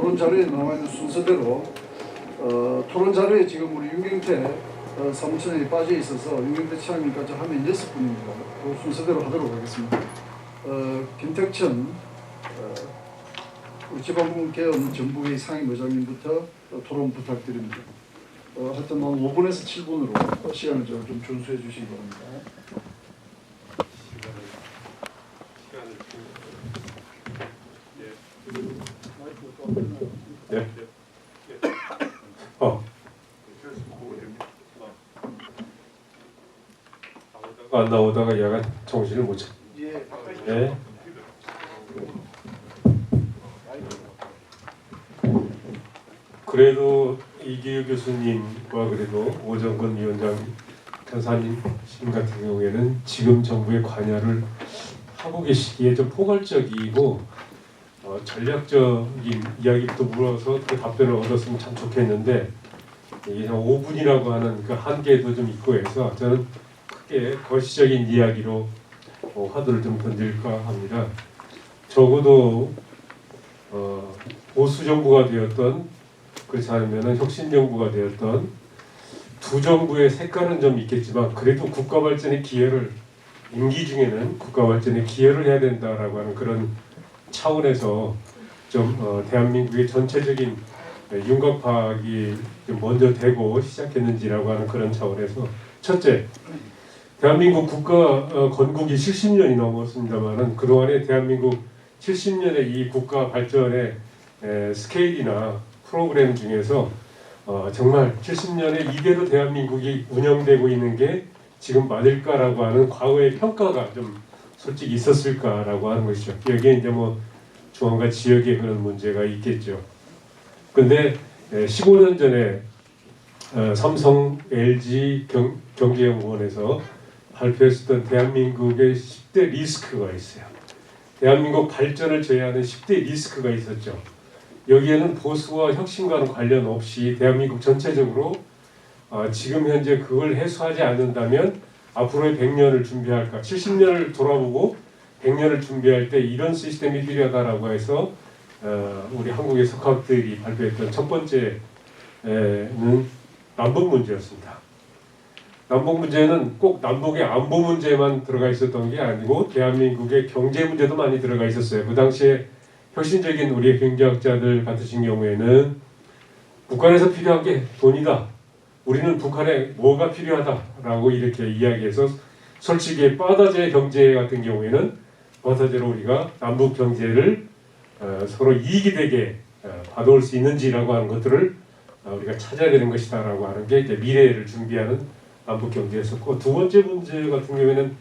토론 자료에 나와 있는 순서대로 토론 자료에 지금 우리 윤경태 사무총장이 빠져 있어서 윤경태 차장님까지 하면 6분입니다. 그 순서대로 하도록 하겠습니다. 김택천 우리 지방공개헌 정부회의 상임의장님부터 토론 부탁드립니다. 하여튼 5분에서 7분으로 시간을 좀 준수해 주시기 바랍니다. 네. 안 나오다가 얘가 정신을 못 차. 예. 그래도 이기우 교수님과 그래도 오정근 위원장 변사님 같은 경우에는 지금 정부의 관여를 하고 계시기에 좀 포괄적이고 전략적인 이야기부터 물어서 그 답변을 얻었으면 참 좋겠는데 이게 5분이라고 하는 그 한계도 좀 있고 해서 저는 크게 거시적인 이야기로 화두를 좀 던질까 합니다. 적어도 보수 정부가 되었던 그렇지 않으면 혁신 정부가 되었던 두 정부의 색깔은 좀 있겠지만 그래도 국가 발전의 기여를 임기 중에는 국가 발전에 기여를 해야 된다라고 하는 그런 차원에서 좀 대한민국의 전체적인 윤곽 파악이 좀 먼저 되고 시작했는지라고 하는 그런 차원에서 첫째, 대한민국 국가 건국이 70년이 넘었습니다만은 그동안에 대한민국 70년의 이 국가 발전의 스케일이나 프로그램 중에서 정말 70년에 이대로 대한민국이 운영되고 있는 게 지금 맞을까라고 하는 과거의 평가가 좀 솔직히 있었을까라고 하는 것이죠. 여기에 이제 뭐 중앙과 지역의 그런 문제가 있겠죠. 근데 15년 전에 삼성, LG 경제연구원에서 발표했었던 대한민국의 10대 리스크가 있어요. 대한민국 발전을 제외하는 10대 리스크가 있었죠. 여기에는 보수와 혁신과는 관련 없이 대한민국 전체적으로 지금 현재 그걸 해소하지 않는다면 앞으로의 100년을 준비할까 70년을 돌아보고 100년을 준비할 때 이런 시스템이 필요하다라고 해서 우리 한국의 석학들이 발표했던 첫 번째는 남북 문제였습니다. 남북 문제는 꼭 남북의 안보 문제만 들어가 있었던 게 아니고 대한민국의 경제 문제도 많이 들어가 있었어요. 그 당시에 혁신적인 우리 경제학자들 같으신 경우에는 북한에서 필요한 게 돈이다. 우리는 북한에 뭐가 필요하다라고 이렇게 이야기해서 솔직히 바다제 경제 같은 경우에는 바다제로 우리가 남북 경제를 서로 이익이 되게 받아올 수 있는지라고 하는 것들을 우리가 찾아야 되는 것이다라고 하는 게 이제 미래를 준비하는 남북 경제였었고 두 번째 문제 같은 경우에는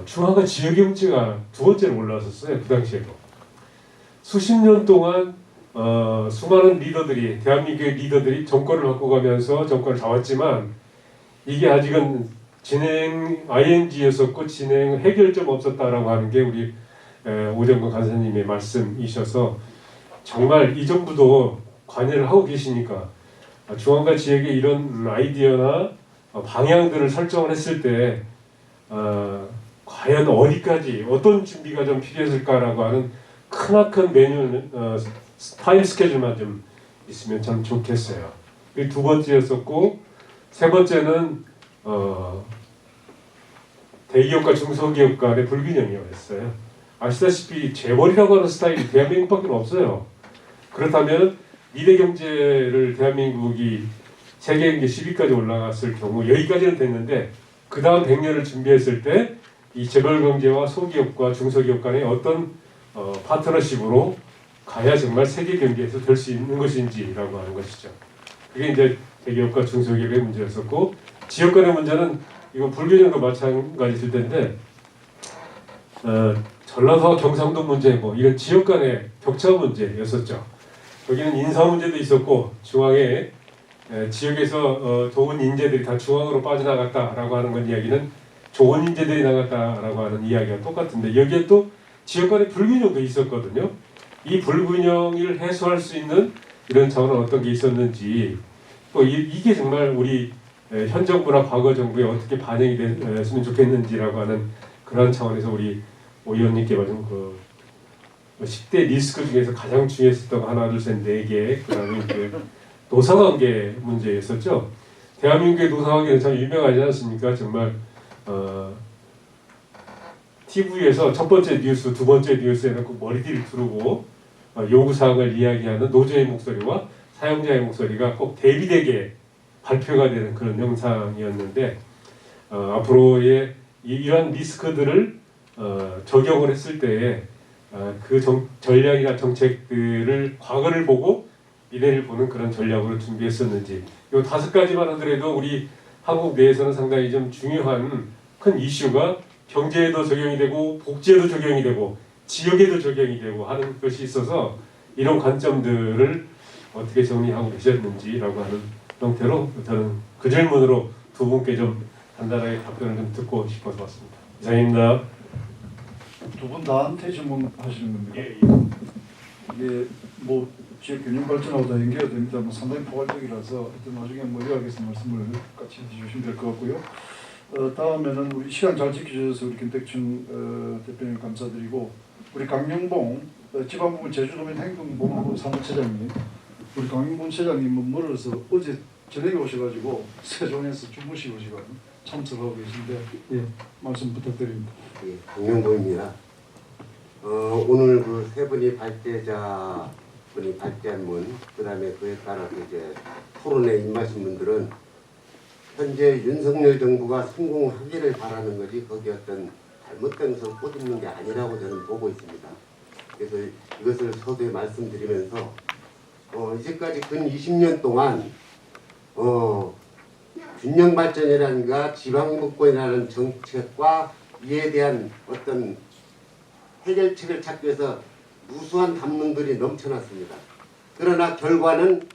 중앙과 지역의 문제가 두 번째로 올라왔었어요. 그 당시에도 수십 년 동안 수많은 리더들이 대한민국의 리더들이 정권을 바꿔가면서 정권을 잡았지만 이게 아직은 진행 ING였었고 진행 해결점 없었다라고 하는 게 우리 오정근 간사님의 말씀이셔서 정말 이 정부도 관여를 하고 계시니까 중앙과 지역의 이런 아이디어나 방향들을 설정을 했을 때 과연 어디까지 어떤 준비가 좀 필요했을까라고 하는 크나큰 매뉴얼 타임 스케줄만 좀 있으면 참 좋겠어요. 이 두 번째였었고 세 번째는 대기업과 중소기업 간의 불균형이었어요. 아시다시피 재벌이라고 하는 스타일이 대한민국밖에 없어요. 그렇다면 미래 경제를 대한민국이 세계 경제 10위까지 올라갔을 경우 여기까지는 됐는데 그 다음 100년을 준비했을 때 이 재벌 경제와 소기업과 중소기업 간의 어떤 파트너십으로 가야 정말 세계 경제에서 될 수 있는 것인지라고 하는 것이죠. 그게 이제 대기업과 중소기업의 문제였었고 지역 간의 문제는 이거 불균형도 마찬가지일 텐데 전라도와 경상도 문제 뭐 이런 지역 간의 격차 문제였었죠. 여기는 인사 문제도 있었고 중앙에 지역에서 좋은 인재들이 다 중앙으로 빠져나갔다라고 하는 건 이야기는 좋은 인재들이 나갔다라고 하는 이야기가 똑같은데 여기에 또 지역 간의 불균형도 있었거든요. 이 불균형을 해소할 수 있는 이런 차원은 어떤 게 있었는지 또 이게 정말 우리 현 정부나 과거 정부에 어떻게 반영이 됐으면 좋겠는지라고 하는 그런 차원에서 우리 오 의원님께 좀 10대 리스크 중에서 가장 중요했었던 거 하나, 둘, 셋, 네 개. 그다음에 이제 노사관계 문제였었죠. 대한민국의 노사관계는 참 유명하지 않습니까? 정말 TV에서 첫 번째 뉴스, 두 번째 뉴스에 놓고 머리띠를 두르고 요구사항을 이야기하는 노조의 목소리와 사용자의 목소리가 꼭 대비되게 발표가 되는 그런 영상이었는데 앞으로의 이러한 리스크들을 적용을 했을 때에 그 전략이나 정책들을 과거를 보고 미래를 보는 그런 전략으로 준비했었는지 이 5가지만 하더라도 우리 한국 내에서는 상당히 좀 중요한 큰 이슈가 경제에도 적용이 되고 복지에도 적용이 되고 지역에도 적용이 되고 하는 것이 있어서 이런 관점들을 어떻게 정리하고 계셨는지라고 하는 형태로 저는 그 질문으로 두 분께 좀 간단하게 답변을 좀 듣고 싶어서 왔습니다. 이상입니다. 두 분 나한테 질문하시는 겁니까? 예. 이게 뭐 지역 균형 발전하고 다 연계가 됩니다. 뭐 상당히 포괄적이라서 하여튼 나중에 뭐 요약해서 말씀을 같이 해주시면 될 것 같고요. 다음에는 우리 시간 잘 지켜주셔서 우리 김택춘 대표님 감사드리고 우리 강용봉 지방부문 제주도민 행동본부 사무처장님 우리 강용봉 체장님은 멀어서 어제 저녁에 오셔가지고 세종에서 주무시고 지금 참석하고 계신데 예 말씀 부탁드립니다. 예, 강용봉입니다. 오늘 그 세 분이 발제자 분이 발제한 문, 그 다음에 그에 따라서 이제 토론에 임하신 분들은 현재 윤석열 정부가 성공하기를 바라는 거지 거기에 어떤 잘못된 것을 꼬집는 게 아니라고 저는 보고 있습니다. 그래서 이것을 서두에 말씀드리면서 이제까지 근 20년 동안 균형 발전이라든가 지방분권이라는 정책과 이에 대한 어떤 해결책을 찾기 위해서 무수한 담론들이 넘쳐났습니다. 그러나 결과는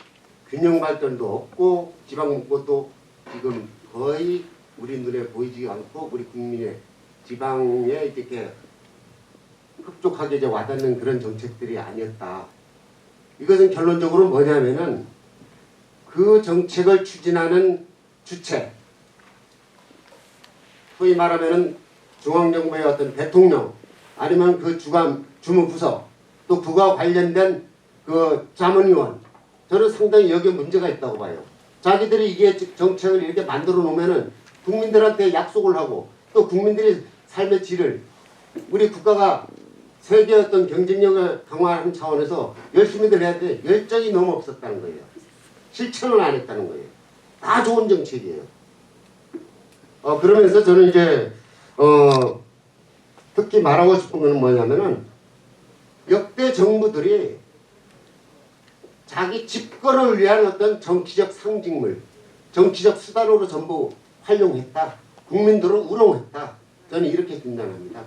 균형 발전도 없고 지방분권도 지금 거의 우리 눈에 보이지 않고 우리 국민의 지방에 이렇게 흡족하게 이제 와닿는 그런 정책들이 아니었다. 이것은 결론적으로 뭐냐면은 그 정책을 추진하는 주체, 소위 말하면은 중앙정부의 어떤 대통령 아니면 그 주무부서 또 그와 관련된 그 자문위원 저는 상당히 여기에 문제가 있다고 봐요. 자기들이 이게 정책을 이렇게 만들어 놓으면은 국민들한테 약속을 하고 또 국민들이 삶의 질을 우리 국가가 세계 어떤 경쟁력을 강화하는 차원에서 열심히들 해야 돼 열정이 너무 없었다는 거예요. 실천을 안 했다는 거예요. 다 좋은 정책이에요. 그러면서 저는 이제 특히 말하고 싶은 것은 뭐냐면은 역대 정부들이 자기 집권을 위한 어떤 정치적 상징물, 정치적 수단으로 전부 활용했다. 국민들을 우롱했다. 저는 이렇게 판단합니다.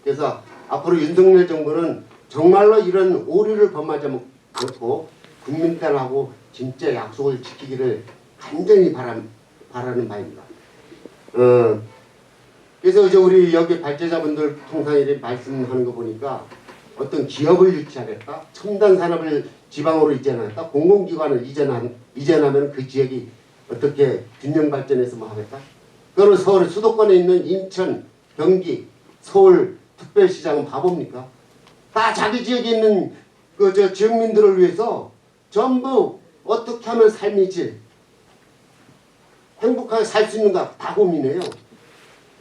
그래서 앞으로 윤석열 정부는 정말로 이런 오류를 범하지 않고 국민들하고 진짜 약속을 지키기를 간절히 바라는 바입니다. 그래서 이제 우리 여기 발제자분들 통상 이렇게 말씀하는 거 보니까 어떤 기업을 유치하겠다, 첨단 산업을 지방으로 이전하겠다, 공공기관을 이전하면 그 지역이 어떻게 균형 발전해서 뭐 하겠다? 그거는 서울 수도권에 있는 인천, 경기, 서울 특별시장은 바보입니까? 다 자기 지역에 있는 그 지역민들을 위해서 전부 어떻게 하면 삶이 행복하게 살 수 있는가 다 고민해요.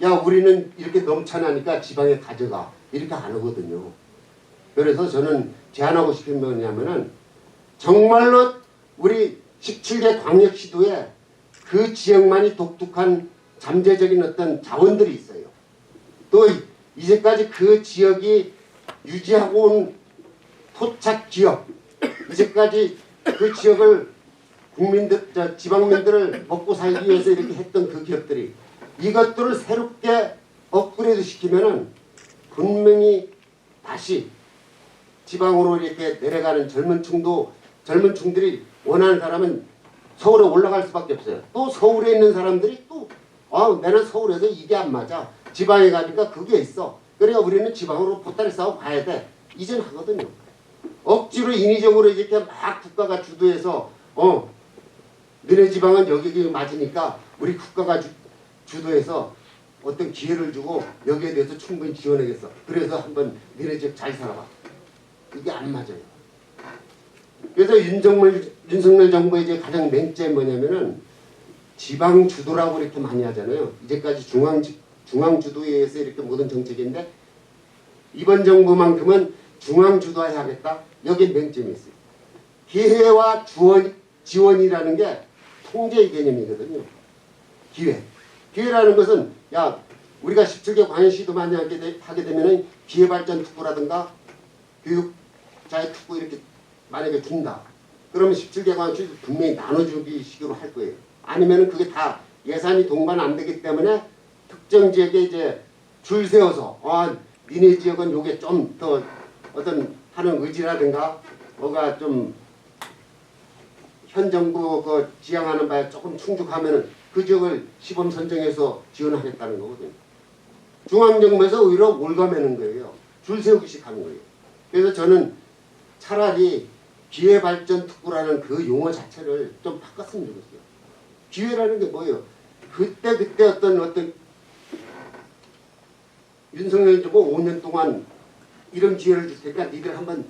야 우리는 이렇게 넘쳐나니까 지방에 가져가 이렇게 안 하거든요. 그래서 저는 제안하고 싶은 건 뭐냐면은 정말로 우리 17개 광역시도에 그 지역만이 독특한 잠재적인 어떤 자원들이 있어요. 또 이제까지 그 지역이 유지하고 온 토착 기업, 이제까지 그 지역을 지방민들을 먹고 살기 위해서 이렇게 했던 그 기업들이 이것들을 새롭게 업그레이드 시키면은 분명히 다시 지방으로 이렇게 내려가는 젊은 층들이 원하는 사람은 서울에 올라갈 수밖에 없어요. 또 서울에 있는 사람들이 또 나는 서울에서 이게 안 맞아. 지방에 가니까 그게 있어. 그러니까 우리는 지방으로 보따리 싸고 가야 돼. 이젠 하거든요. 억지로 인위적으로 이렇게 막 국가가 주도해서 너네 지방은 여기 맞으니까 우리 국가가 주도해서 어떤 기회를 주고 여기에 대해서 충분히 지원하겠어. 그래서 한번 너네 집 잘 살아봐. 이게 안 맞아요. 그래서 윤석열 정부의 이제 가장 맹점이 뭐냐면은 지방 주도라고 이렇게 많이 하잖아요. 이제까지 중앙 주도에 의해서 이렇게 모든 정책인데 이번 정부만큼은 중앙 주도해야겠다. 여기에 맹점이 있어요. 기회와 지원이라는 게 통제의 개념이거든요. 기회라는 것은 야 우리가 17개 광역시도 많이 하게 되면은 기회발전 특구라든가 교육자의 특구 이렇게 만약에 준다. 그러면 17개 광역시도 분명히 나눠주기 식으로 할 거예요. 아니면은 그게 다 예산이 동반 안 되기 때문에 특정 지역에 이제 줄 세워서 니네 지역은 요게 좀 더 어떤 하는 의지라든가 뭐가 좀 현 정부 그 지향하는 바에 조금 충족하면은 그 지역을 시범 선정해서 지원하겠다는 거거든요. 중앙정부에서 오히려 올가매는 거예요. 줄 세우기식 하는 거예요. 그래서 저는 차라리 기회발전 특구라는 그 용어 자체를 좀 바꿨으면 좋겠어요. 기회라는 게 뭐예요? 그때 어떤 윤석열 정부 5년 동안 이런 기회를 줄 테니까 니들 한번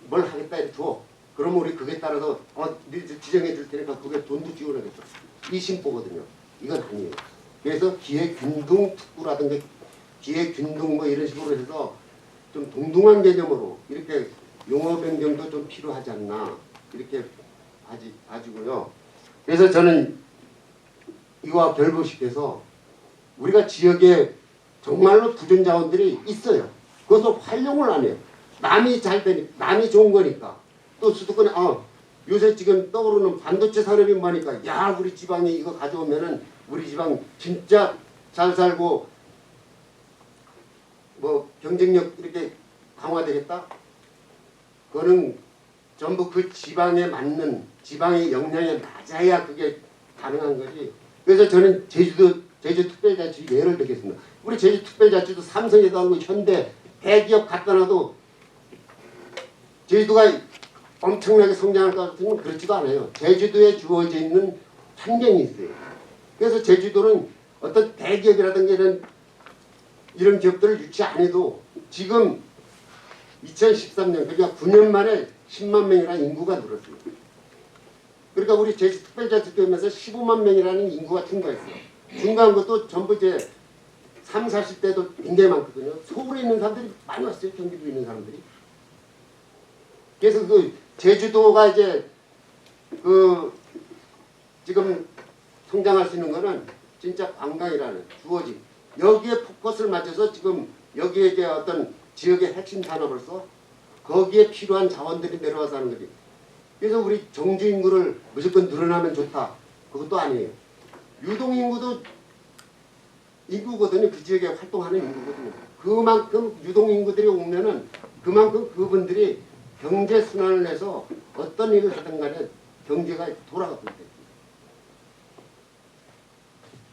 뭘 하겠다 이렇게 줘. 그러면 우리 그게 따라서 니들 지정해 줄 테니까 그게 돈도 지원하겠죠. 이 심보거든요. 이건 아니에요. 그래서 기회균등 특구라든가 기회균등 뭐 이런 식으로 해서 좀 동등한 개념으로 이렇게 용어 변경도 좀 필요하지 않나 이렇게 봐지고요. 그래서 저는 이와 결부시켜서 우리가 지역에 정말로 부전 자원들이 있어요. 그것을 활용을 안 해요. 남이 잘 되니까, 남이 좋은 거니까. 또 수도권에 요새 지금 떠오르는 반도체 산업이 뭐니까 야 우리 지방에 이거 가져오면은 우리 지방 진짜 잘 살고 뭐 경쟁력 이렇게 강화되겠다. 그거는 전부 그 지방에 맞는 지방의 역량에 맞아야 그게 가능한 거지. 그래서 저는 제주도 특별자치 예를 들겠습니다. 우리 제주 특별자치도 삼성에도 하고 현대 대기업 갖다 놔도 제주도가 엄청나게 성장할 것 같으면 그렇지도 않아요. 제주도에 주어져 있는 환경이 있어요. 그래서 제주도는 어떤 대기업이라든가 이런 기업들을 유치 안 해도 지금 2013년 그러니까 9년 만에 10만 명이라는 인구가 늘었어요. 그러니까 우리 제주 특별자치도면서 15만 명이라는 인구가 증가했어요. 증가한 것도 전부 이제 30, 40대도 굉장히 많거든요. 서울에 있는 사람들이 많이 왔어요. 경기도에 있는 사람들이. 그래서 그 제주도가 이제 그 지금 성장할 수 있는 거는 진짜 관광이라는 주어진 여기에 포커스를 맞춰서 지금 여기에 이제 어떤 지역의 핵심 산업으로서 거기에 필요한 자원들이 내려와서 하는 거지. 그래서 우리 정주 인구를 무조건 늘어나면 좋다. 그것도 아니에요. 유동 인구도 인구거든요. 그 지역에 활동하는 인구거든요. 그만큼 유동 인구들이 오면은 그만큼 그분들이 경제 순환을 해서 어떤 일을 하든 간에 경제가 돌아가고 있대요.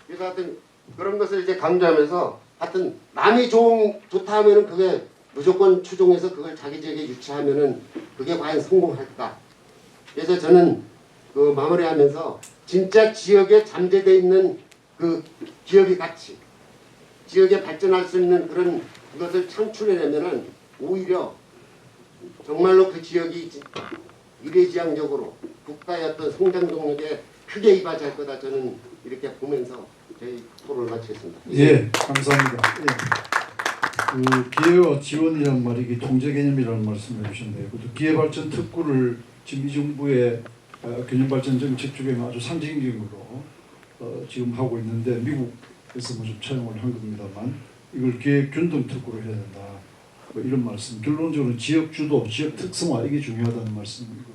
그래서 하여튼 그런 것을 이제 강조하면서 하여튼 남이 좋다 하면은 그게 무조건 추종해서 그걸 자기 지역에 유치하면은 그게 과연 성공할까. 그래서 저는 그 마무리하면서 진짜 지역에 잠재되어 있는 그 기업의 가치, 지역에 발전할 수 있는 그런 것을 창출해내면은 오히려 정말로 그 지역이 미래지향적으로 국가의 어떤 성장 동력에 크게 이바지할 거다. 저는 이렇게 보면서 저희 토론을 마치겠습니다. 예, 감사합니다. 예. 그 기회와 지원이라는 말이 이게 통제 개념이라는 말씀을 해주셨네요. 그것도 기회발전 특구를 지금 이 정부의 균형발전 정책 중에 아주 상징적으로 지금 하고 있는데 미국에서 뭐 좀 차용을 한 겁니다만 이걸 기회균등 특구로 해야 된다. 뭐 이런 말씀. 결론적으로 지역 주도, 지역 특성화 이게 중요하다는 말씀인 것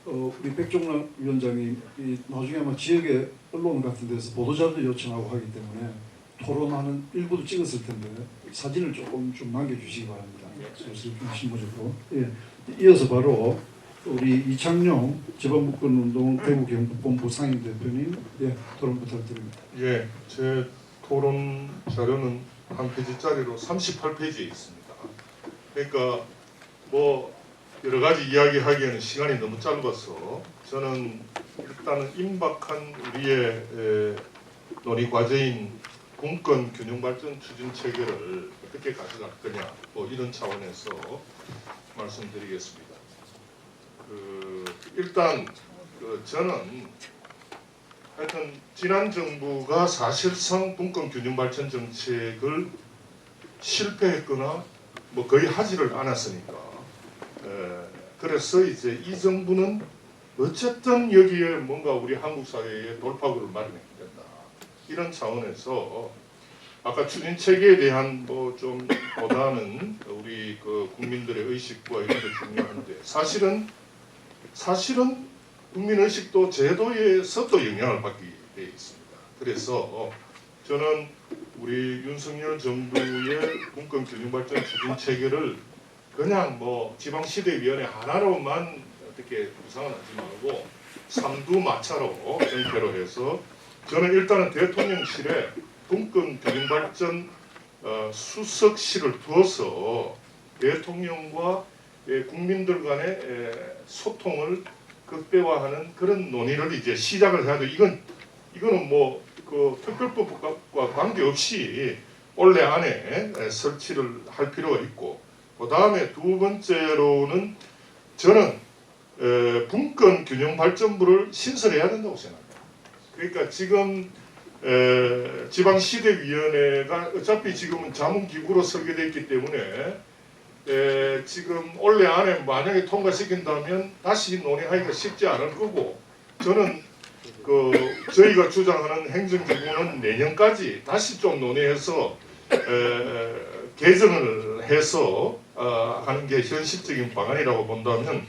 같고요. 우리 백종락 위원장이 나중에 아마 지역의 언론 같은 데서 보도자료 요청하고 하기 때문에 토론하는 일부도 찍었을 텐데 사진을 조금 좀 남겨주시기 바랍니다. 소식 좀 심어주고. 예. 이어서 바로 우리 이창용 지방분권운동 대구경북본부 상임대표님 토론 부탁드립니다. 예, 제 토론 자료는 한 페이지짜리로 38페이지에 있습니다. 그러니까 뭐 여러 가지 이야기하기에는 시간이 너무 짧아서 저는 일단은 임박한 우리의 논의 과제인 분권 균형 발전 추진 체계를 어떻게 가져갈 거냐 뭐 이런 차원에서 말씀드리겠습니다. 일단 저는 하여튼 지난 정부가 사실상 분권균형발전 정책을 실패했거나 뭐 거의 하지를 않았으니까 그래서 이제 이 정부는 어쨌든 여기에 뭔가 우리 한국 사회에 돌파구를 마련해야 된다. 이런 차원에서 아까 추진 체계에 대한 뭐 좀 보다는 우리 그 국민들의 의식과 이런 게 중요한데 사실은 국민 의식도 제도에서 또 영향을 받게 돼 있습니다. 그래서 저는 우리 윤석열 정부의 분권균형발전 추진 체계를 그냥 뭐 지방시대위원회 하나로만 어떻게 구상을 하지 말고 삼두마차로 정패로 해서 저는 일단은 대통령실에 분권균형발전 수석실을 두어서 대통령과 국민들 간의 소통을 극대화하는 그런 논의를 이제 시작을 해야 돼. 이거는 뭐 그 특별법과 관계없이 올해 안에 설치를 할 필요가 있고, 그 다음에 두 번째로는 저는 분권균형발전부를 신설해야 된다고 생각합니다. 그러니까 지금 지방시대위원회가 어차피 지금은 자문기구로 설계되어 있기 때문에 지금 올해 안에 만약에 통과시킨다면 다시 논의하기가 쉽지 않을 거고, 저는 저희가 주장하는 행정기구는 내년까지 다시 좀 논의해서 개정을 해서 하는 게 현실적인 방안이라고 본다면,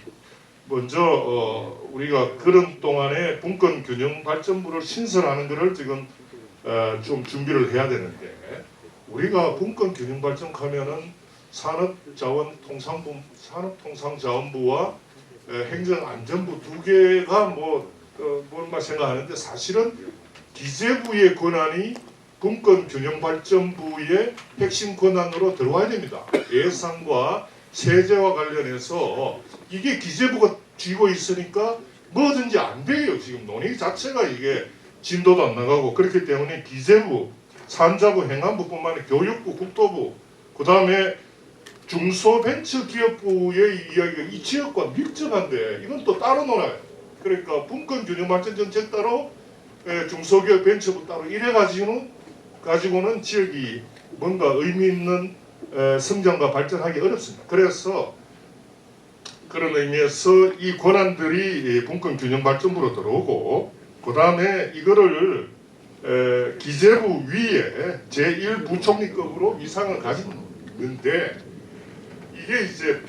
먼저 우리가 그런 동안에 분권균형발전부를 신설하는 것을 지금 좀 준비를 해야 되는데, 우리가 분권균형발전 하면은 산업통상자원부와 행정안전부 두 개가 뭘만 생각하는데, 사실은 기재부의 권한이 분권균형발전부의 핵심 권한으로 들어와야 됩니다. 예산과 세제와 관련해서 이게 기재부가 쥐고 있으니까 뭐든지 안 돼요. 지금 논의 자체가 이게 진도도 안 나가고, 그렇기 때문에 기재부, 산자부, 행안부뿐만 아니라 교육부, 국토부, 그 다음에 중소벤처기업부의 이야기가 이 지역과 밀접한데 이건 또 따로 놀아요. 그러니까 분권균형발전 정책 따로, 중소기업 벤처부 따로 이래 가지고는 지역이 뭔가 의미 있는 성장과 발전하기 어렵습니다. 그래서 그런 의미에서 이 권한들이 분권균형발전부로 들어오고, 그 다음에 이거를 기재부 위에 제1부총리급으로 위상을 가지는데, 이게 이제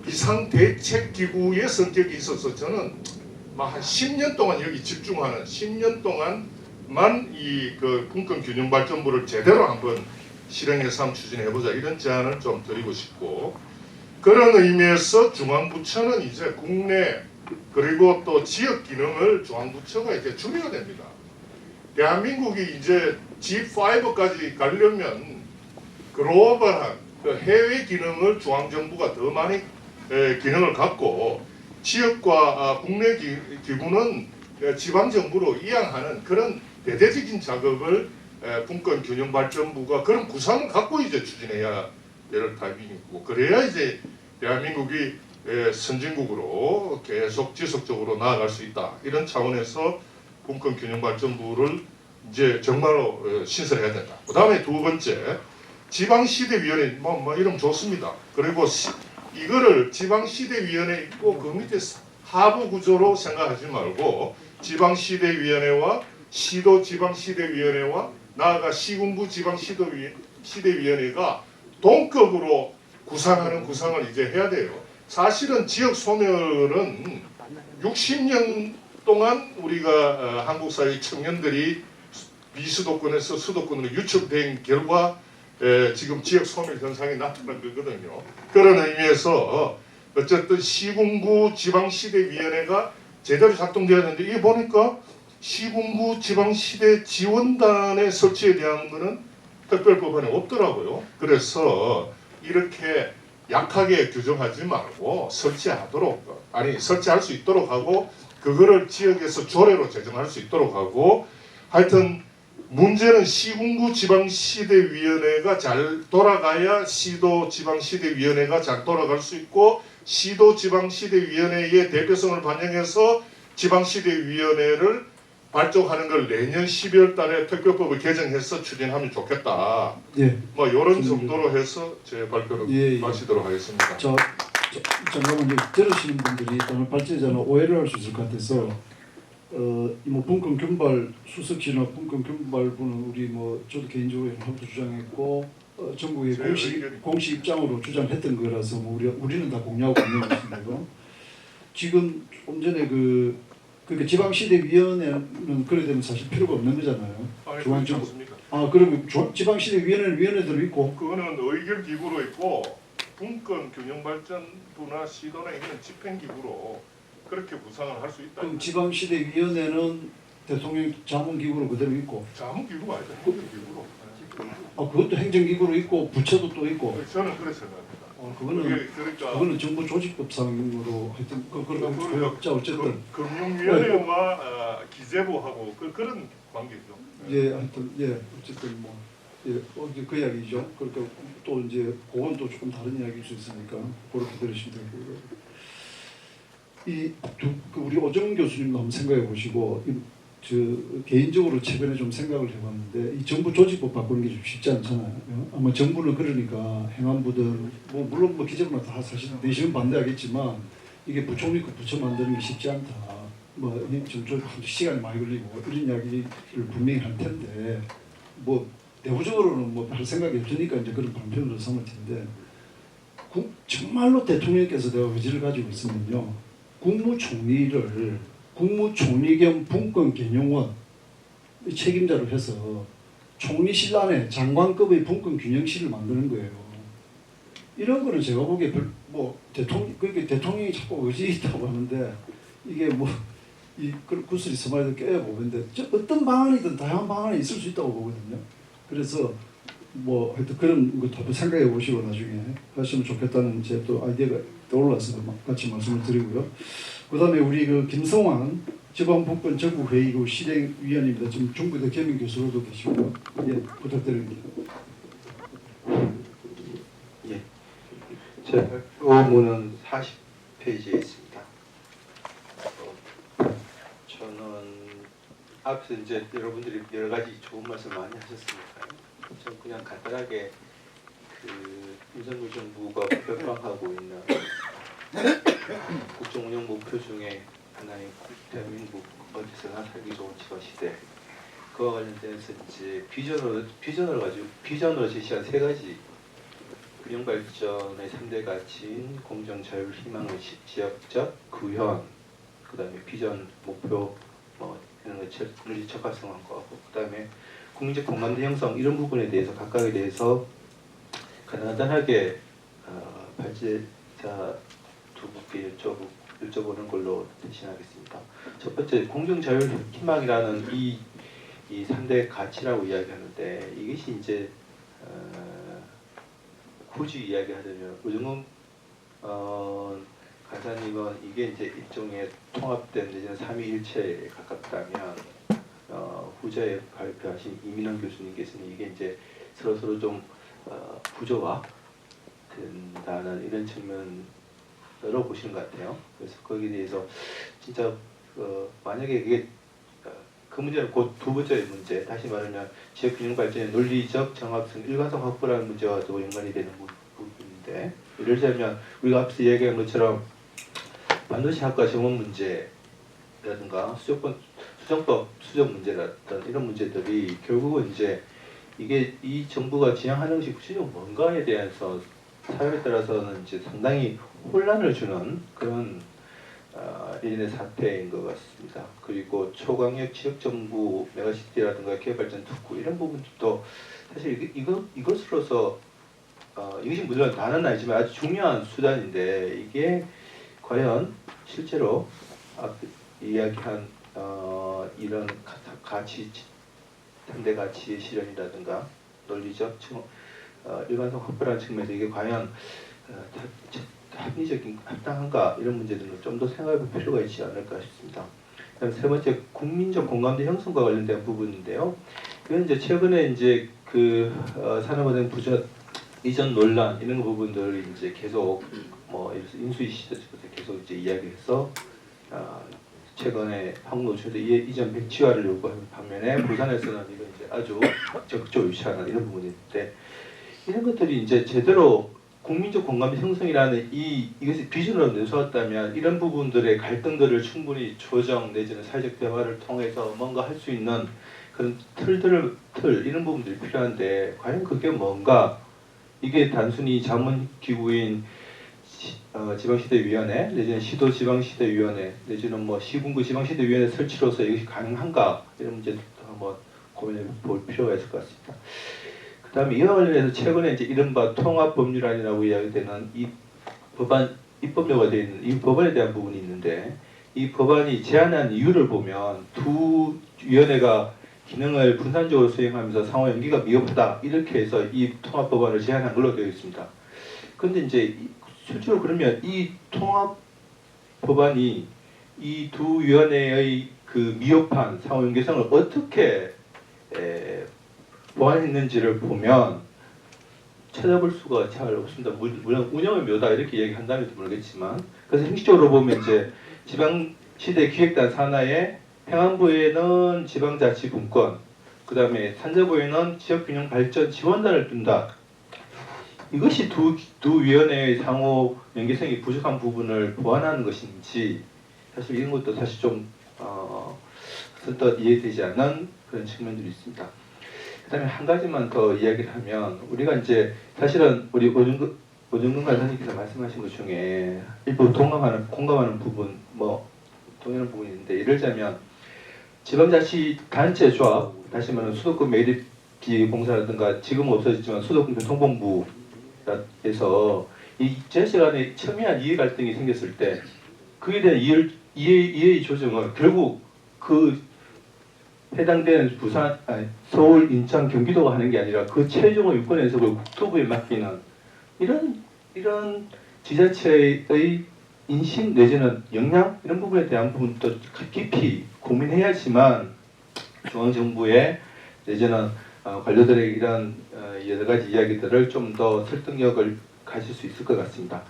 비상대책기구의 성격이 있어서 저는 한 10년 동안 여기 집중하는, 10년 동안만 이 분권균형발전부를 제대로 한번 실행해서 한번 추진해보자, 이런 제안을 좀 드리고 싶고, 그런 의미에서 중앙부처는 이제 국내 그리고 또 지역 기능을 중앙부처가 이제 줄여야 됩니다. 대한민국이 이제 G5까지 가려면 글로벌한 해외 기능을 중앙정부가 더 많이 기능을 갖고, 지역과 국내 기구는 지방정부로 이양하는 그런 대대적인 작업을 분권균형발전부가 그런 구상을 갖고 이제 추진해야 될 타이밍이고, 그래야 이제 대한민국이 선진국으로 계속 지속적으로 나아갈 수 있다. 이런 차원에서 분권균형발전부를 이제 정말로 신설해야 된다. 그 다음에 두 번째, 지방시대위원회, 뭐 이름 좋습니다. 그리고 이거를 지방시대위원회 있고 그 밑에 하부 구조로 생각하지 말고, 지방시대위원회와 시도지방시대위원회와 나아가 시군구 지방시대위원회가 동급으로 구상하는 구상을 이제 해야 돼요. 사실은 지역 소멸은 60년 동안 우리가 한국 사회 청년들이 비수도권에서 수도권으로 유축된 결과 지금 지역 소멸 현상이 나타난 거거든요. 그런 의미에서 어쨌든 시군구 지방시대위원회가 제대로 작동돼야 되는데, 이게 보니까 시군구 지방시대 지원단의 설치에 대한 거는 특별법안에 없더라고요. 그래서 이렇게 약하게 규정하지 말고 설치할 수 있도록 하고, 그거를 지역에서 조례로 제정할 수 있도록 하고, 하여튼 문제는 시군구 지방시대위원회가 잘 돌아가야 시도 지방시대위원회가 잘 돌아갈 수 있고 시도 지방시대위원회의 대표성을 반영해서 지방시대위원회를 발족하는 걸 내년 12월 달에 특별법을 개정해서 추진하면 좋겠다. 예. 뭐 이런 정도로 해서 제 발표를 예. 마치도록 하겠습니다. 잠깐만 들으시는 분들이 또는 발제자는 오해를 할 수 있을 것 같아서 뭐 분권 균발 수석실이나 분권 균발 분은 우리 뭐 저도 개인적으로 하고도 주장했고 전국의 제 의견이- 공식 입장으로 주장했던 거라서 뭐 우리는 다 공유하고 있는 것입니다. 지금 좀 전에 그러니까 지방시대위원회는 그래 되면 사실 필요가 없는 거잖아요. 아니 그렇지 중앙정부. 않습니까? 그러면 지방시대위원회는 위원회대로 있고 그거는 의결기구로 있고 분권 균형발전부나 시도나 이런 집행기구로 그렇게 구상을 할 수 있다. 그럼 지방시대위원회는 대통령 자문기구로 그대로 있고 자문기구가 아니라 행정기구로. 그것도 행정기구로 있고 부처도 또 있고 저는 그렇게 생각합니다. 그거는 그러니까 정부 조직법상으로 하여튼 그거는 자 어쨌든 금융위원회와 기재부하고 그런 관계죠. 하여튼 어쨌든 그 이야기죠. 그러니까 또 이제 그건 또 조금 다른 이야기일 수 있으니까 그렇게 들으시면 되고요. 우리 오정 교수님도 한번 생각해 보시고 개인적으로 최근에 좀 생각을 해봤는데 이 정부 조직법 바꾸는 게 좀 쉽지 않잖아요. 아마 정부는 그러니까 행안부들 물론 기재부나 다 사실 내심은 반대하겠지만 이게 부총리 그 부처 만드는 게 쉽지 않다. 좀 시간이 많이 걸리고 이런 이야기를 분명히 할 텐데 내부적으로는 할 생각이 없으니까 이제 그런 방편으로 삼을 텐데 정말로 대통령께서 내가 의지를 가지고 있으면요 국무총리를 국무총리 겸 분권 개념원 책임자로 해서 총리실 안에 장관급의 분권 균형실을 만드는 거예요. 이런 거는 제가 보기에 대통령이 자꾸 의지 있다고 하는데 이게 이 구슬이 스마일도 깨야 보는데 어떤 방안이든 다양한 방안이 있을 수 있다고 보거든요. 그래서 하여튼 그런 것도 한번 생각해 보시고 나중에 하시면 좋겠다는 제 또 아이디어가 떠올라서 같이 말씀을 드리고요. 그다음에 우리 김성환 지방분권 전국회의구 실행위원입니다. 지금 중부대 겸임 교수로도 계시고요. 부탁드립니다. 예, 제 발표문은 40페이지에 있습니다. 저는 앞서 이제 여러분들이 여러 가지 좋은 말씀 많이 하셨으니까요. 저는 그냥 간단하게 윤석열 정부가 벽방하고 있는 국정 운영 목표 중에 하나인 대한민국 어디서나 살기 좋은 지방 시대 그와 관련돼서 이제 비전으로 제시한 세 가지 균형 발전의 3대 가치인 공정, 자율, 희망의 지역적 구현, 그다음에 비전, 목표 이런 거 국민적 적합성한 거하고 그다음에 국민적 공감대 형성 이런 부분에 대해서 각각에 대해서 간단하게 발제자 두 분께 여쭤보는 걸로 대신하겠습니다. 첫 번째 공정, 자율, 희망이라는 이 3대 가치라고 이야기하는데 이것이 이제 굳이 이야기하자면 우정훈 간사님은 이게 이제 일종의 통합된 내지는 삼위일체에 가깝다면 후자에 발표하신 이민환 교수님께서는 이게 이제 서로 좀 부조화 된다는 이런 측면으로 보시는 것 같아요. 그래서 거기에 대해서 진짜 만약에 그게 그 문제는 곧 두 번째 문제, 다시 말하면 지역균형 발전의 논리적 정합성, 일관성 확보라는 문제와도 연관이 되는 부분인데, 예를 들자면 우리가 앞서 얘기한 것처럼 반도체 학과 정원 문제라든가 수정법 수정 문제라든 이런 문제들이 결국은 이제 이게 이 정부가 지향하는 것이 구체적으로 뭔가에 대해서 사회에 따라서는 이제 상당히 혼란을 주는 그런 일련의 사태인 것 같습니다. 그리고 초강력 지역정부 메가시티라든가 개발전 특구 이런 부분도 사실 이것으로서 이것이 물론 다는 아니지만 아주 중요한 수단인데 이게 과연 실제로 이야기한 이런 가치 3대 가치의 실현이라든가 논리적 일관성 확보라는 측면에서 이게 과연 합리적인 합당한가 이런 문제들은 좀 더 생각해볼 필요가 있지 않을까 싶습니다. 그다음 세 번째 국민적 공감대 형성과 관련된 부분인데요. 그건 이제 최근에 이제 그 산업은행 부자 이전 논란 이런 부분들을 이제 계속 뭐 인수위 시절부터 계속 이제 이야기해서 최근에 한국노총에서 이전 백지화를 요구하는 반면에 부산에서는 이거 이제 아주 적극적으로 유치하는 이런 부분이 있는데 이런 것들이 이제 제대로 국민적 공감 형성이라는 이것이 비전으로 내세웠다면 이런 부분들의 갈등들을 충분히 조정 내지는 사회적 대화를 통해서 뭔가 할 수 있는 그런 틀 이런 부분들이 필요한데 과연 그게 뭔가 이게 단순히 자문기구인 지방시대위원회 내지는 시도지방시대위원회 내지는 뭐 시군구 지방시대위원회 설치로서 이것이 가능한가 이런 문제도 한번 고민해 볼 필요가 있을 것 같습니다. 그 다음에 이와 관련해서 최근에 이제 이른바 통합법률안이라고 이야기되는 이 법안 입법료가 되어 있는 이 법안에 대한 부분이 있는데 이 법안이 제안한 이유를 보면 두 위원회가 기능을 분산적으로 수행하면서 상호 연기가 미흡하다 이렇게 해서 이 통합법안을 제안한 걸로 되어 있습니다. 그런데 이제 실제로 그러면 이 통합법안이 이 두 위원회의 그 미흡한 상호 연계성을 어떻게 보완했는지를 보면 찾아볼 수가 잘 없습니다. 물론 운영을 묘다 이렇게 얘기한다면 모르겠지만 그래서 형식적으로 보면 이제 지방시대 기획단 산하에 행안부에는 지방자치분권, 그 다음에 산자부에는 지역균형 발전 지원단을 둔다. 이것이 두 위원회의 상호 연계성이 부족한 부분을 보완하는 것인지 사실 이런 것도 사실 좀 선뜻 이해되지 않는 그런 측면들이 있습니다. 그 다음에 한 가지만 더 이야기를 하면 우리가 이제 사실은 우리 오정근 간사님께서 말씀하신 것 중에 일부 공감하는 부분 동의하는 부분이 있는데 예를 들자면 지방자치단체 조합 다시 말하면 수도권 매립기공사라든가 지금은 없어졌지만 수도권 교통본부에서 이 지자체 간에 첨예한 이해 갈등이 생겼을 때 그에 대한 이해의 조정은 결국 그 해당되는 서울, 인천, 경기도가 하는 게 아니라 그 최종의 유권 해석을 국토부에 맡기는 이런 지자체의 인식 내지는 역량 이런 부분에 대한 부분도 깊이 고민해야지만 중앙정부의 내지는 관료들의 이런 여러 가지 이야기들을 좀 더 설득력을 가질 수 있을 것 같습니다.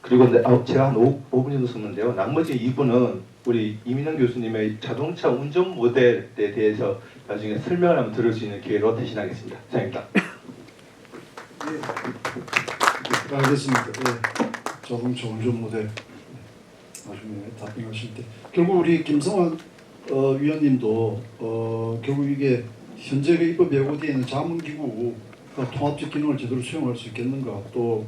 그리고 제가 한 5분 정도 썼는데요. 나머지 2분은 우리 이민영 교수님의 자동차 운전 모델에 대해서 나중에 설명을 한번 들을 수 있는 기회로 대신하겠습니다. 감사합니다. 네, 알겠습니다. 네. 자동차 운전 모델 나중에 답변하실 때 결국 우리 김성환 위원님도 결국 이게 현재 입법 예고되어 있는 자문기구가 통합적 기능을 제대로 수행할 수 있겠는가 또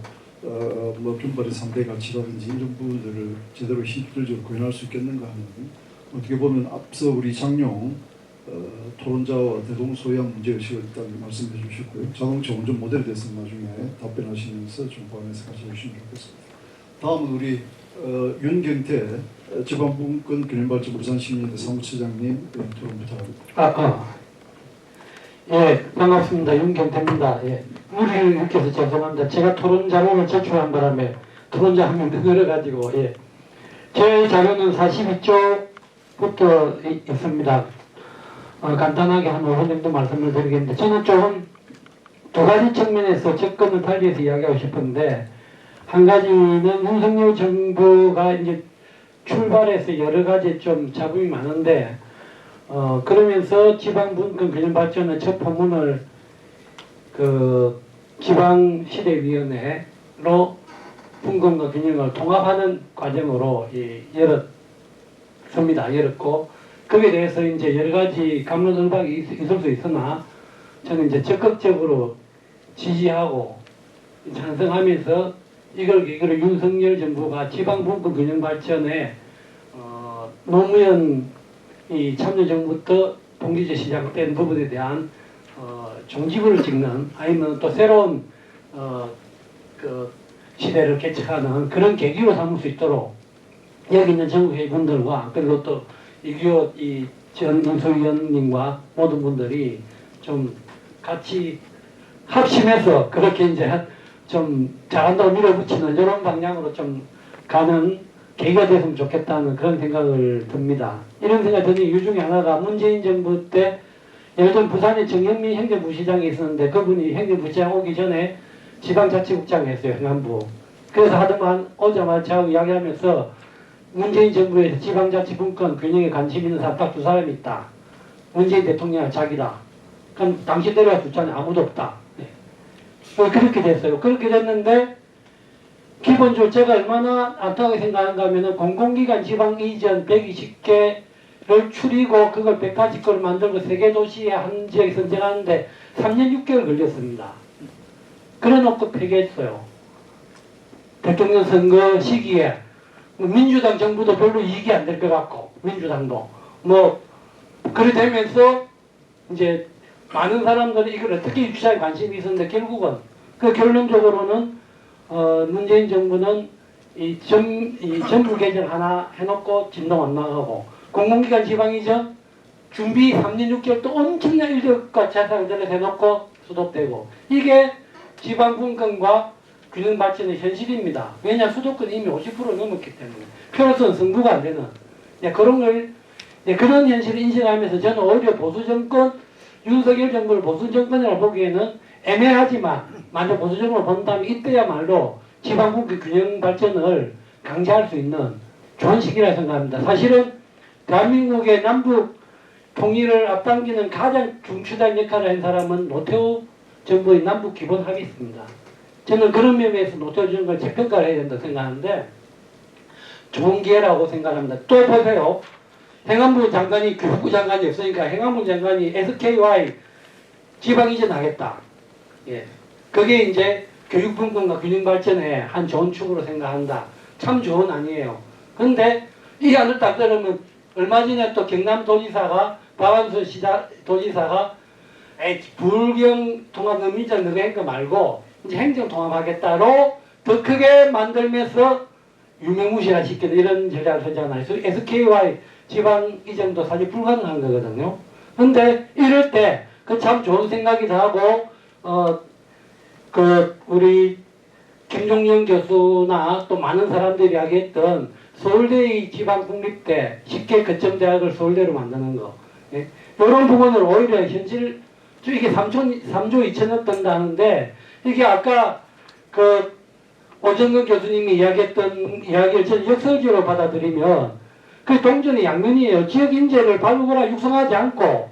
뭐 균발의 3대 가치라든지 이런 부분들을 제대로 실질적으로 구현할 수 있겠는가 하는 어떻게 보면 앞서 우리 장용 토론자와 대동소이한 문제의식을 일단 말씀해 주셨고요. 자동차 운전 모델에 대해서 나중에 답변하시면서 좀 포함해서 같이 해주시면 좋겠습니다. 다음은 우리 윤경태 지방분권 균형발전 부산시민연대 사무처장님 토론 부탁합니다. 예, 반갑습니다. 윤경태입니다. 예. 무리를 일으켜서 죄송합니다. 제가 토론 자료를 제출한 바람에 토론자 한 명 더 늘어가지고 예. 제 자료는 42쪽부터 있습니다. 간단하게 한 5분 정도 말씀을 드리겠는데 저는 조금 두 가지 측면에서 접근을 달리해서 이야기하고 싶은데 한 가지는 윤석열 정부가 이제 출발해서 여러 가지 좀 잡음이 많은데 그러면서 지방분권 균형발전의 첫 포문을 그 지방시대위원회로 분권과 균형을 통합하는 과정으로 열었고 거기에 대해서 이제 여러 가지 갑론을박이 있을 수 있으나 저는 이제 적극적으로 지지하고 찬성하면서 이걸 윤석열 정부가 지방분권 균형발전에 노무현 이 참여정부부터 동기제 시작된 부분에 대한 종지부를 찍는 아니면 또 새로운 그 시대를 개척하는 그런 계기로 삼을 수 있도록 여기 있는 전국의 분들과 그리고 또 이규호 전 인수위원님과 모든 분들이 좀 같이 합심해서 그렇게 이제 좀 잘한다고 밀어붙이는 이런 방향으로 좀 가는 계기가 됐으면 좋겠다는 그런 생각을 듭니다. 이런 생각이 드는 이유 중에 하나가 문재인 정부 때 예를 들면 부산에 정현민 행정부시장이 있었는데 그분이 행정부시장 오기 전에 지방자치국장 했어요. 행안부. 그래서 하더만 오자마자 저하고 이야기하면서 문재인 정부에서 지방자치분권 균형에 관심 있는 사람 딱 두 사람이 있다. 문재인 대통령과 자기다. 그럼 당시대로가 좋잖아요. 아무도 없다. 네. 그렇게 됐어요. 그렇게 됐는데 기본적으로 제가 얼마나 안타깝게 생각하는가 하면은 공공기관 지방 이전 120개를 추리고 그걸 180개를 만들고 세계 도시에 한 지역에 선정하는데 3년 6개월 걸렸습니다. 그래 놓고 폐기했어요. 대통령 선거 시기에 민주당 정부도 별로 이익이 안 될 것 같고 민주당도 뭐 그래 되면서 이제 많은 사람들이 이걸 어떻게 유치할 관심이 있었는데 결국은 그 결론적으로는 문재인 정부는 이 정부 개정 하나 해놓고 진동 안 나가고 공공기관 지방이전 준비 3년 6개월 또 엄청난 인력과 재산을 해놓고 수도되고 이게 지방분권과 균형 발전의 현실입니다. 왜냐 수도권 이미 50% 넘었기 때문에 표로서는 승부가 안 되는 그런 걸 그런 현실을 인식하면서 저는 오히려 보수 정권 윤석열 정부를 보수 정권이라고 보기에는 애매하지만 만약 보수 정권을 본다면 이때야말로 지방분권 균형 발전을 강제할 수 있는 좋은 시기라 생각합니다. 사실은 대한민국의 남북 통일을 앞당기는 가장 중추단 역할을 한 사람은 노태우 정부의 남북 기본 합의였습니다. 저는 그런 면에서 노태우 정부를 재평가를 해야 된다고 생각하는데 좋은 기회라고 생각합니다. 또 보세요. 행안부 장관이 교육부 장관이 없으니까 행안부 장관이 SKY 지방 이전하겠다. 예. 그게 이제 교육분권과 균형발전의 한 좋은 축으로 생각한다. 참 좋은 아니에요. 근데 이 안을 딱 들으면 얼마 전에 또 경남도지사가 박완순 도지사가 불경 통합 민정 너가 한 거 말고 이제 행정 통합하겠다로 더 크게 만들면서 유명무실화 시키는 이런 전략을 하잖아요. SKY 지방 이전도 사실 불가능한 거거든요. 근데 이럴 때 그 참 좋은 생각이기도 하고 우리 김종영 교수나 또 많은 사람들이 이야기했던 서울대의 지방 국립대 쉽게 거점 대학을 서울대로 만드는 거. 예? 이런 부분을 오히려 현실 이게 3조 2천억 든다는데 이게 아까 오정근 교수님이 이야기했던 이야기를 저는 역설적으로 받아들이면 그 동전의 양면이에요. 지역 인재를 발굴하고 육성하지 않고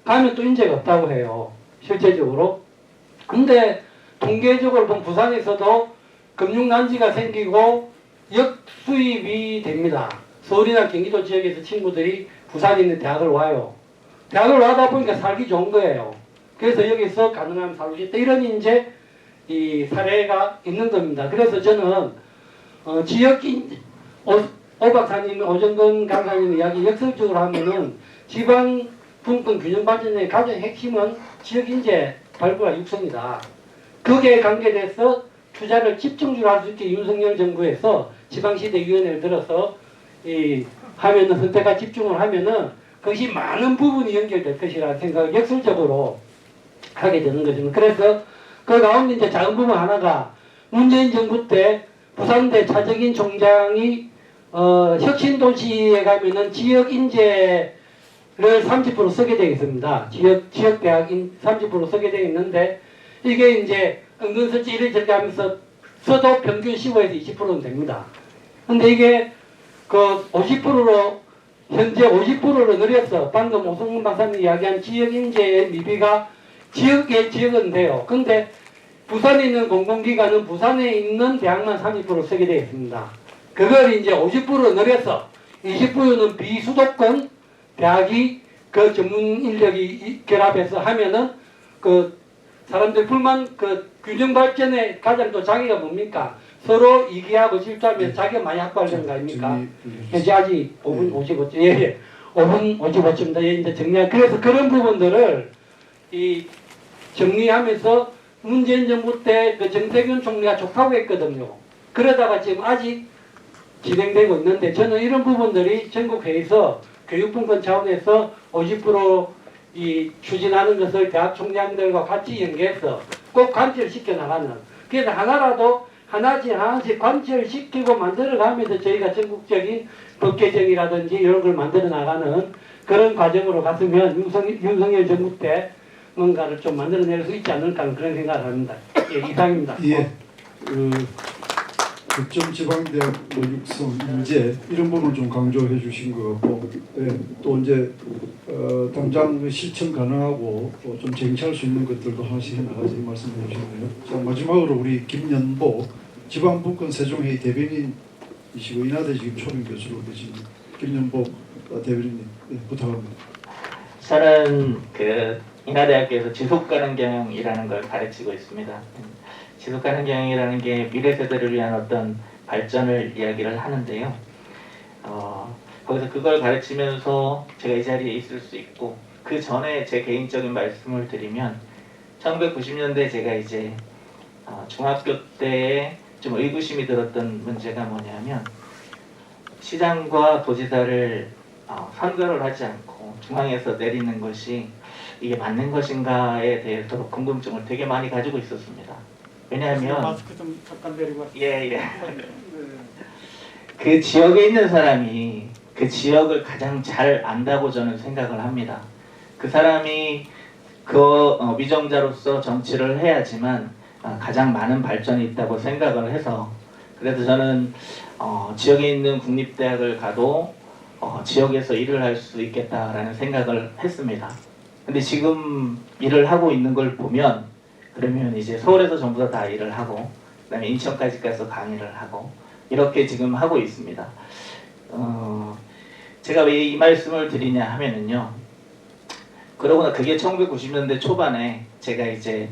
가면 또 인재가 없다고 해요. 실제적으로. 근데 통계적으로 보면 부산에서도 금융난지가 생기고 역수입이 됩니다. 서울이나 경기도 지역에서 친구들이 부산에 있는 대학을 와요. 대학을 와다 보니까 살기 좋은 거예요. 그래서 여기서 가능하면 살고 싶다. 이런 이제 이 사례가 있는 겁니다. 그래서 저는 지역 인재 오 박사님, 오정근 강사님 이야기 역설적으로 하면은 지방 분권 균형 발전의 가장 핵심은 지역 인재 발굴과 육성이다. 거기에 관계돼서 투자를 집중적으로 할 수 있게 윤석열 정부에서 지방시대위원회를 들어서 하면은 선택과 집중을 하면은 그것이 많은 부분이 연결될 것이라 생각을 역설적으로 하게 되는 것입니다. 그래서 그 가운데 이제 작은 부분 하나가 문재인 정부 때 부산대 차정인 총장이 혁신도시에 가면은 지역 인재를 30% 쓰게 되어 있습니다. 지역 대학인 30% 쓰게 되어 있는데 이게 이제 은근슬쩍 이래저래 하면서 써도 평균 15에서 20%는 됩니다. 근데 이게 50%로 현재 50%로 늘렸어. 방금 오승훈 박사님이 이야기한 지역 인재의 미비가 지역은 돼요. 근데 부산에 있는 공공기관은 부산에 있는 대학만 30% 쓰게 되어 있습니다. 그걸 이제 50% 늘려서 20%는 비수도권 대학이 그 전문 인력이 결합해서 하면은 사람들 불만 균형 발전의 가장 또 장애가 뭡니까? 서로 이기하고 질투하면 자기가 많이 확보하려는 거 아닙니까? 이제 아직 5분 55초, 예. 5분 55초입니다. 예, 이제 그래서 그런 부분들을 정리하면서 문재인 정부 때 정세균 총리가 좋다고 했거든요. 그러다가 지금 아직 진행되고 있는데 저는 이런 부분들이 전국회의에서 교육분권 차원에서 50% 추진하는 것을 대학 총장들과 같이 연계해서 꼭 관철시켜 나가는. 그래서 하나라도 하나씩 관철시키고 만들어가면서 저희가 전국적인 법 개정이라든지 이런 걸 만들어 나가는 그런 과정으로 갔으면 윤석열 정부 때 뭔가를 좀 만들어낼 수 있지 않을까 하는 그런 생각을 합니다. 예, 이상입니다. 예. 득점 지방대학 뭐 육성, 인재 이런 부분을 좀 강조해 주신 것 같고, 예, 또 이제 당장 그 실천 가능하고 좀 쟁취할 수 있는 것들도 하나씩 해나가지 말씀해 주셨네요. 자, 마지막으로 우리 김연보 지방분권 세종회의 대변인이시고 인하대 지금 초빙 교수로 계신 김연보 대변인님, 예, 부탁합니다. 저는 그 인하대학교에서 지속가능 경영이라는 걸 가르치고 있습니다. 지속가능 경영이라는 게 미래 세대를 위한 어떤 발전을 이야기를 하는데요. 거기서 그걸 가르치면서 제가 이 자리에 있을 수 있고, 그 전에 제 개인적인 말씀을 드리면 1990년대 제가 이제 중학교 때에 좀 의구심이 들었던 문제가 뭐냐면, 시장과 도지사를 선거를 하지 않고 중앙에서 내리는 것이 이게 맞는 것인가에 대해서 궁금증을 되게 많이 가지고 있었습니다. 왜냐하면 마스크 좀 잠깐 내리고 예. 그 지역에 있는 사람이 그 지역을 가장 잘 안다고 저는 생각을 합니다. 그 사람이 그 위정자로서 정치를 해야지만 가장 많은 발전이 있다고 생각을 해서, 그래서 저는 지역에 있는 국립대학을 가도 지역에서 일을 할 수 있겠다라는 생각을 했습니다. 근데 지금 일을 하고 있는 걸 보면, 그러면 이제 서울에서 전부 다 일을 하고, 그다음에 인천까지 가서 강의를 하고, 이렇게 지금 하고 있습니다. 제가 왜 이 말씀을 드리냐 하면은요, 그러고나 그게 1990년대 초반에 제가 이제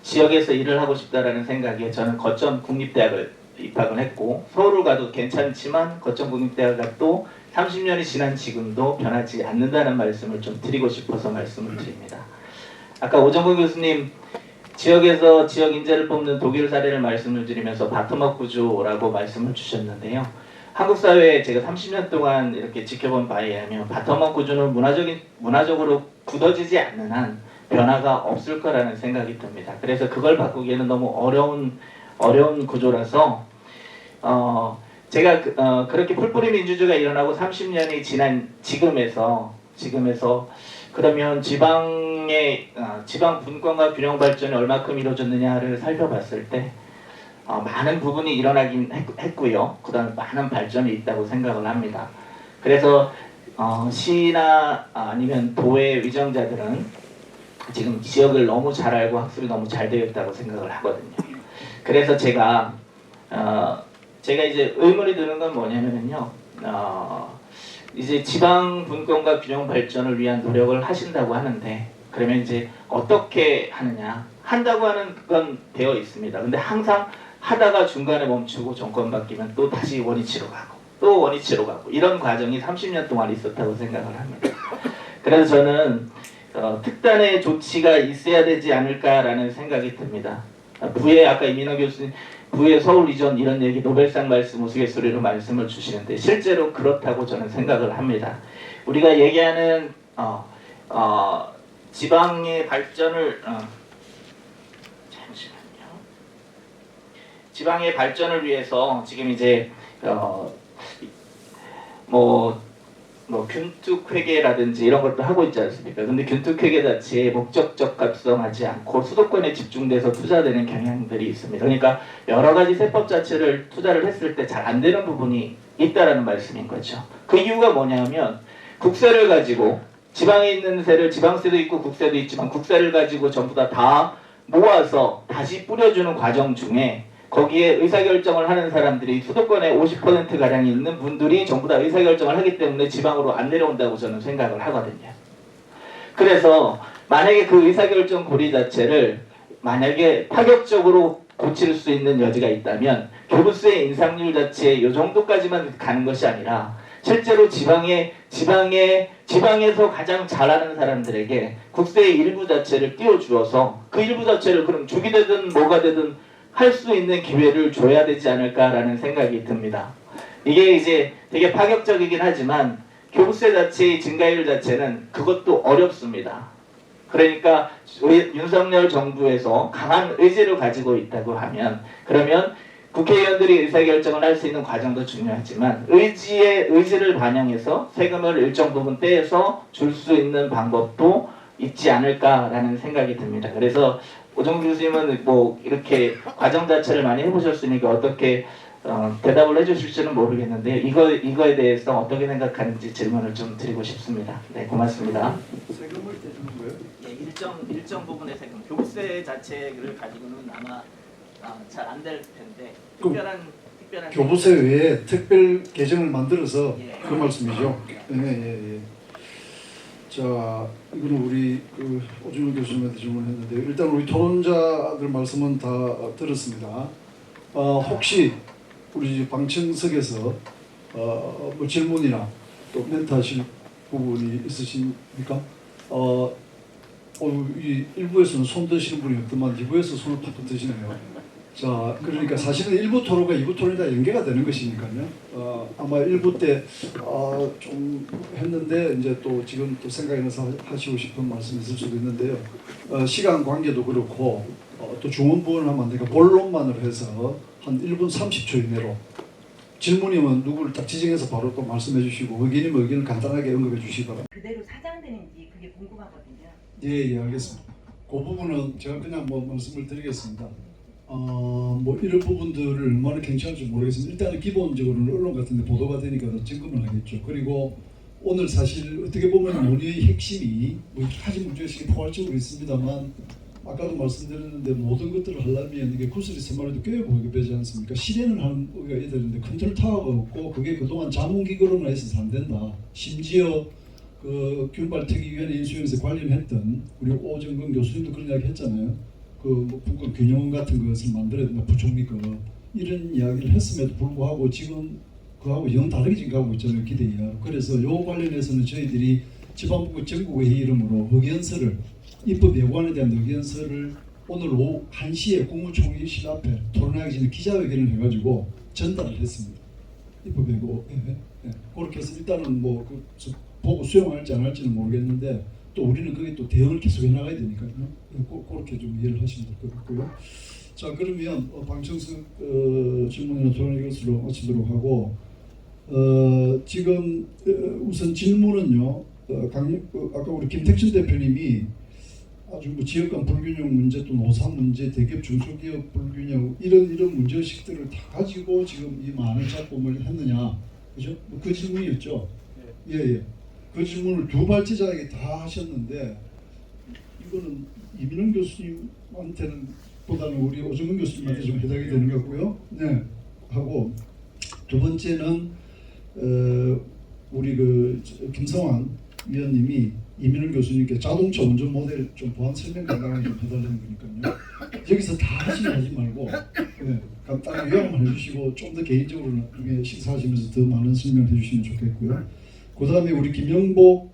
지역에서 일을 하고 싶다라는 생각에 저는 거점 국립대학을 입학을 했고, 서울을 가도 괜찮지만 거점 국립대학을 가도 30년이 지난 지금도 변하지 않는다는 말씀을 좀 드리고 싶어서 말씀을 드립니다. 아까 오정근 교수님 지역에서 지역 인재를 뽑는 독일 사례를 말씀을 드리면서 바텀업 구조라고 말씀을 주셨는데요. 한국 사회에 제가 30년 동안 이렇게 지켜본 바에 의하면 바텀업 구조는 문화적으로 굳어지지 않는 한 변화가 없을 거라는 생각이 듭니다. 그래서 그걸 바꾸기에는 너무 어려운 구조라서 제가 그렇게 풀뿌리 민주주의가 일어나고 30년이 지난 지금에서 그러면 지방의 지방 분권과 균형 발전이 얼마큼 이루어졌느냐를 살펴봤을 때 많은 부분이 일어나긴 했고요. 그다음 많은 발전이 있다고 생각을 합니다. 그래서 시나 아니면 도의 위정자들은 지금 지역을 너무 잘 알고 학습이 너무 잘 되어 있다고 생각을 하거든요. 그래서 제가 이제 의문이 드는 건 뭐냐면요. 이제 지방 분권과 균형 발전을 위한 노력을 하신다고 하는데, 그러면 이제 어떻게 하느냐? 한다고 하는 건 되어 있습니다. 근데 항상 하다가 중간에 멈추고 정권 바뀌면 또 다시 원위치로 가고 또 원위치로 가고, 이런 과정이 30년 동안 있었다고 생각을 합니다. 그래서 저는 특단의 조치가 있어야 되지 않을까라는 생각이 듭니다. 부의 아까 이민호 교수님 부의 서울 이전 이런 얘기 노벨상 말씀 우스갯소리로 말씀을 주시는데, 실제로 그렇다고 저는 생각을 합니다. 우리가 얘기하는 지방의 발전을 지방의 발전을 위해서 지금 이제 균특회계라든지 이런 것도 하고 있지 않습니까? 근데 균특회계 자체에 목적적 합성하지 않고 수도권에 집중돼서 투자되는 경향들이 있습니다. 그러니까 여러 가지 세법 자체를 투자를 했을 때 잘 안 되는 부분이 있다라는 말씀인 거죠. 그 이유가 뭐냐면, 국세를 가지고 지방에 있는 세를, 지방세도 있고 국세도 있지만 국세를 가지고 전부 다 모아서 다시 뿌려주는 과정 중에, 거기에 의사결정을 하는 사람들이 수도권에 50%가량이 있는 분들이 전부 다 의사결정을 하기 때문에 지방으로 안 내려온다고 저는 생각을 하거든요. 그래서 만약에 그 의사결정 고리 자체를 만약에 파격적으로 고칠 수 있는 여지가 있다면, 교부세 인상률 자체에 이 정도까지만 가는 것이 아니라 실제로 지방에서 가장 잘하는 사람들에게 국세의 일부 자체를 띄워주어서 그 일부 자체를 그럼 주기 되든 뭐가 되든 할 수 있는 기회를 줘야 되지 않을까라는 생각이 듭니다. 이게 이제 되게 파격적이긴 하지만 교부세 자체의 증가율 자체는 그것도 어렵습니다. 그러니까 윤석열 정부에서 강한 의지를 가지고 있다고 하면 그러면 국회의원들이 의사결정을 할 수 있는 과정도 중요하지만 의지를 반영해서 세금을 일정 부분 떼서 줄 수 있는 방법도 있지 않을까라는 생각이 듭니다. 그래서 오정훈 교수님은 뭐 이렇게 과정 자체를 많이 해보셨으니까 어떻게 대답을 해주실지는 모르겠는데요. 이거에 대해서 어떻게 생각하는지 질문을 좀 드리고 싶습니다. 네, 고맙습니다. 세금을 떼주는 거예요? 예, 일정 부분의 세금, 교부세 자체를 가지고는 아마 잘 안 될 텐데 특별한 교부세 외에 특별 계정을 만들어서 예. 그 말씀이죠. 예. 자, 이거는 우리 오준호 교수님한테 질문했는데 일단 우리 토론자들 말씀은 다 들었습니다. 혹시 우리 방청석에서 뭐 질문이나 또 멘트하실 부분이 있으십니까? 이 일부에서는 손 드시는 분이 없더만 2부에서 손을 팍팍 드시네요. 자, 그러니까 사실은 1부 토론과 2부 토론이 다 연계가 되는 것이니까요. 아마 1부 때 좀 했는데 이제 또 지금 또 생각이 나서 하시고 싶은 말씀이 있을 수도 있는데요. 시간 관계도 그렇고 또 중원부원을 하면 안 되니까 본론만을 해서 한 1분 30초 이내로 질문이면 누구를 딱 지정해서 바로 또 말씀해 주시고 의견이면 의견을 간단하게 언급해 주시기 바랍니다. 그대로 사장되는지 그게 궁금하거든요. 예, 알겠습니다. 그 부분은 제가 그냥 뭐 말씀을 드리겠습니다. 뭐 이런 부분들을 얼마나 괜찮을지 모르겠습니다. 일단은 기본적으로는 언론 같은 데 보도가 되니까 더 점검을 하겠죠. 그리고 오늘 사실 어떻게 보면 논의의 핵심이 뭐 여러 가지 문제의식이 포괄적으로 있습니다만 아까도 말씀드렸는데 모든 것들을 하려면 이게 구슬이 선말에도 꽤 보급되지 않습니까? 실행을 하는 우리가 해야 되는데 컨트롤 타워가 없고 그게 그동안 자문기구로만 있어서 안 된다. 심지어 그 균발특위위원회 인수위원회에서 관련했던 우리 오정근 교수님도 그런 이야기 했잖아요. 뭐 북한 균형원 같은 것을 만들어야 된다. 부총리가 이런 이야기를 했음에도 불구하고 지금 그하고 영 다르게 지금 가고 있잖아요. 기대 이하로. 그래서 요 관련해서는 저희들이 지방법원 전국회의 이름으로 의견서를 입법 예고안에 대한 의견서를 오늘 오후 1시에 국무총리실 앞에 토론하기 전에 기자회견을 해가지고 전달을 했습니다. 입법 예고. 그렇게 해서 일단은 뭐 보고 수용할지 안 할지는 모르겠는데 또 우리는 거기에 또 대응을 계속 해나가야 되니까요. 그렇게 좀 이해를 하시면 될 것 같고요. 자, 그러면 방청석 질문이나 토론 이것으로 마치도록 하고 지금 우선 질문은요. 아까 우리 김택준 대표님이 아주 뭐 지역 간 불균형 문제 또 노사 문제 대기업 중소기업 불균형 이런 문제의식들을 다 가지고 지금 이 많은 작품을 했느냐, 그죠? 그 질문이었죠. 예. 그 질문을 두 발제자에게 다 하셨는데 이거는 이민영 교수님한테는 보다는 우리 오정근 교수님한테 좀 해당이 되는 것 같고요. 네. 하고 두 번째는 우리 김성환 위원님이 이민영 교수님께 자동차 운전 모델 좀 보안 설명 간단하게 좀 해달라는 거니까요. 여기서 다 하지 말고 간단하게 요약만 해주시고 좀 더 개인적으로 식사하시면서 더 많은 설명을 해주시면 좋겠고요. 그 다음에 우리 김영복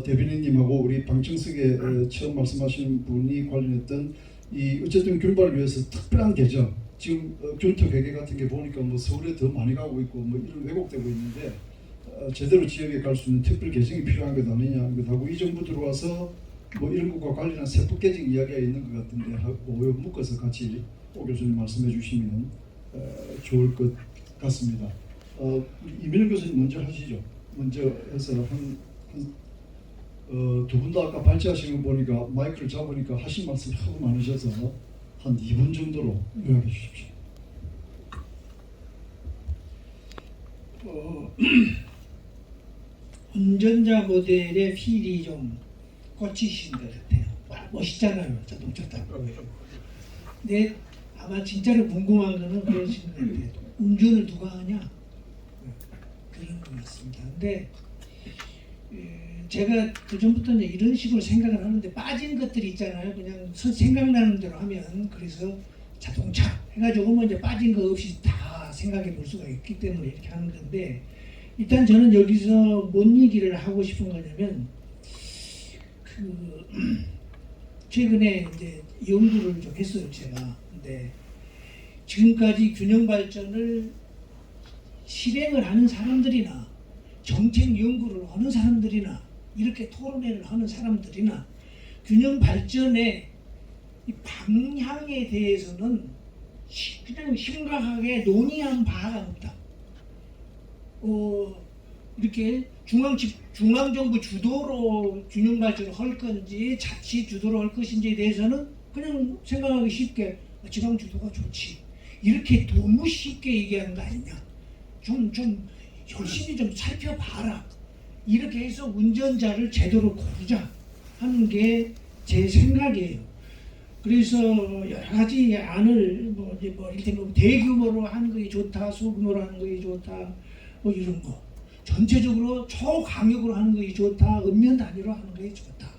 대변인님하고 우리 방청석에 처음 말씀하신 분이 관련했던 이 어쨌든 균발을 위해서 특별한 계정 지금 균토 회계 같은 게 보니까 뭐 서울에 더 많이 가고 있고 뭐 이런 왜곡되고 있는데 제대로 지역에 갈 수 있는 특별 계정이 필요한 것 아니냐 하고 이 정부 들어와서 뭐 이런 것과 관련한 세부 계정 이야기가 있는 것 같은데 하고 묶어서 같이 오 교수님 말씀해 주시면 좋을 것 같습니다. 이민영 교수님 먼저 하시죠. 먼저 해서 두 분 다 아까 발제하시는 거 보니까 마이크를 잡으니까 하신 말씀이 하도 많으셔서 한 2분 정도로 요약해 주십시오. 운전자 모델의 필이 좀 꽂히신 것 같아요. 멋있잖아요, 자동차 타고. 근데 아마 진짜로 궁금한 거는 그러신 것 같아요. 운전을 누가 하냐? 그런 것 같습니다. 근데 제가 그전부터 이제 이런 식으로 생각을 하는데 빠진 것들이 있잖아요. 그냥 생각나는 대로 하면 그래서 자동차 해가지고 뭐 이제 빠진 거 없이 다 생각해 볼 수가 있기 때문에 이렇게 하는 건데 일단 저는 여기서 뭔 얘기를 하고 싶은 거냐면 최근에 이제 연구를 좀 했어요 제가. 근데 지금까지 균형 발전을 실행을 하는 사람들이나 정책 연구를 하는 사람들이나 이렇게 토론회를 하는 사람들이나 균형 발전의 이 방향에 대해서는 그냥 심각하게 논의한 바가 없다. 이렇게 중앙정부 주도로 균형 발전을 할 건지 자치 주도로 할 것인지에 대해서는 그냥 생각하기 쉽게 지방 주도가 좋지. 이렇게 너무 쉽게 얘기하는 거 아니냐. 좀 열심히 좀 살펴봐라. 이렇게 해서 운전자를 제대로 고르자 하는 게 제 생각이에요. 그래서 여러 가지 안을 이를테면 대규모로 하는 것이 좋다, 소규모로 하는 것이 좋다, 뭐 이런 거. 전체적으로 초강력으로 하는 것이 좋다, 읍면 단위로 하는 것이 좋다.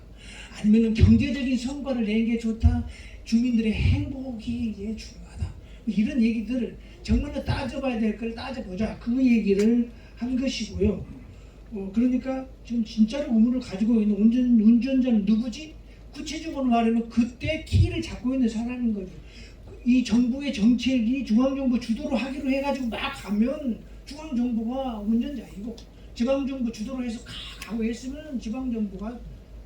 아니면 경제적인 성과를 내는 게 좋다, 주민들의 행복이 이제 중요하다. 뭐 이런 얘기들을 정말로 따져봐야 될 걸 따져보자. 그 얘기를 한 것이고요. 그러니까 지금 진짜로 의문을 가지고 있는 운전자는 누구지? 구체적으로 말하면 그때 키를 잡고 있는 사람인 거죠. 이 정부의 정책이 중앙정부 주도로 하기로 해가지고 막 가면 중앙정부가 운전자이고, 지방정부 주도로 해서 가고 했으면 지방정부가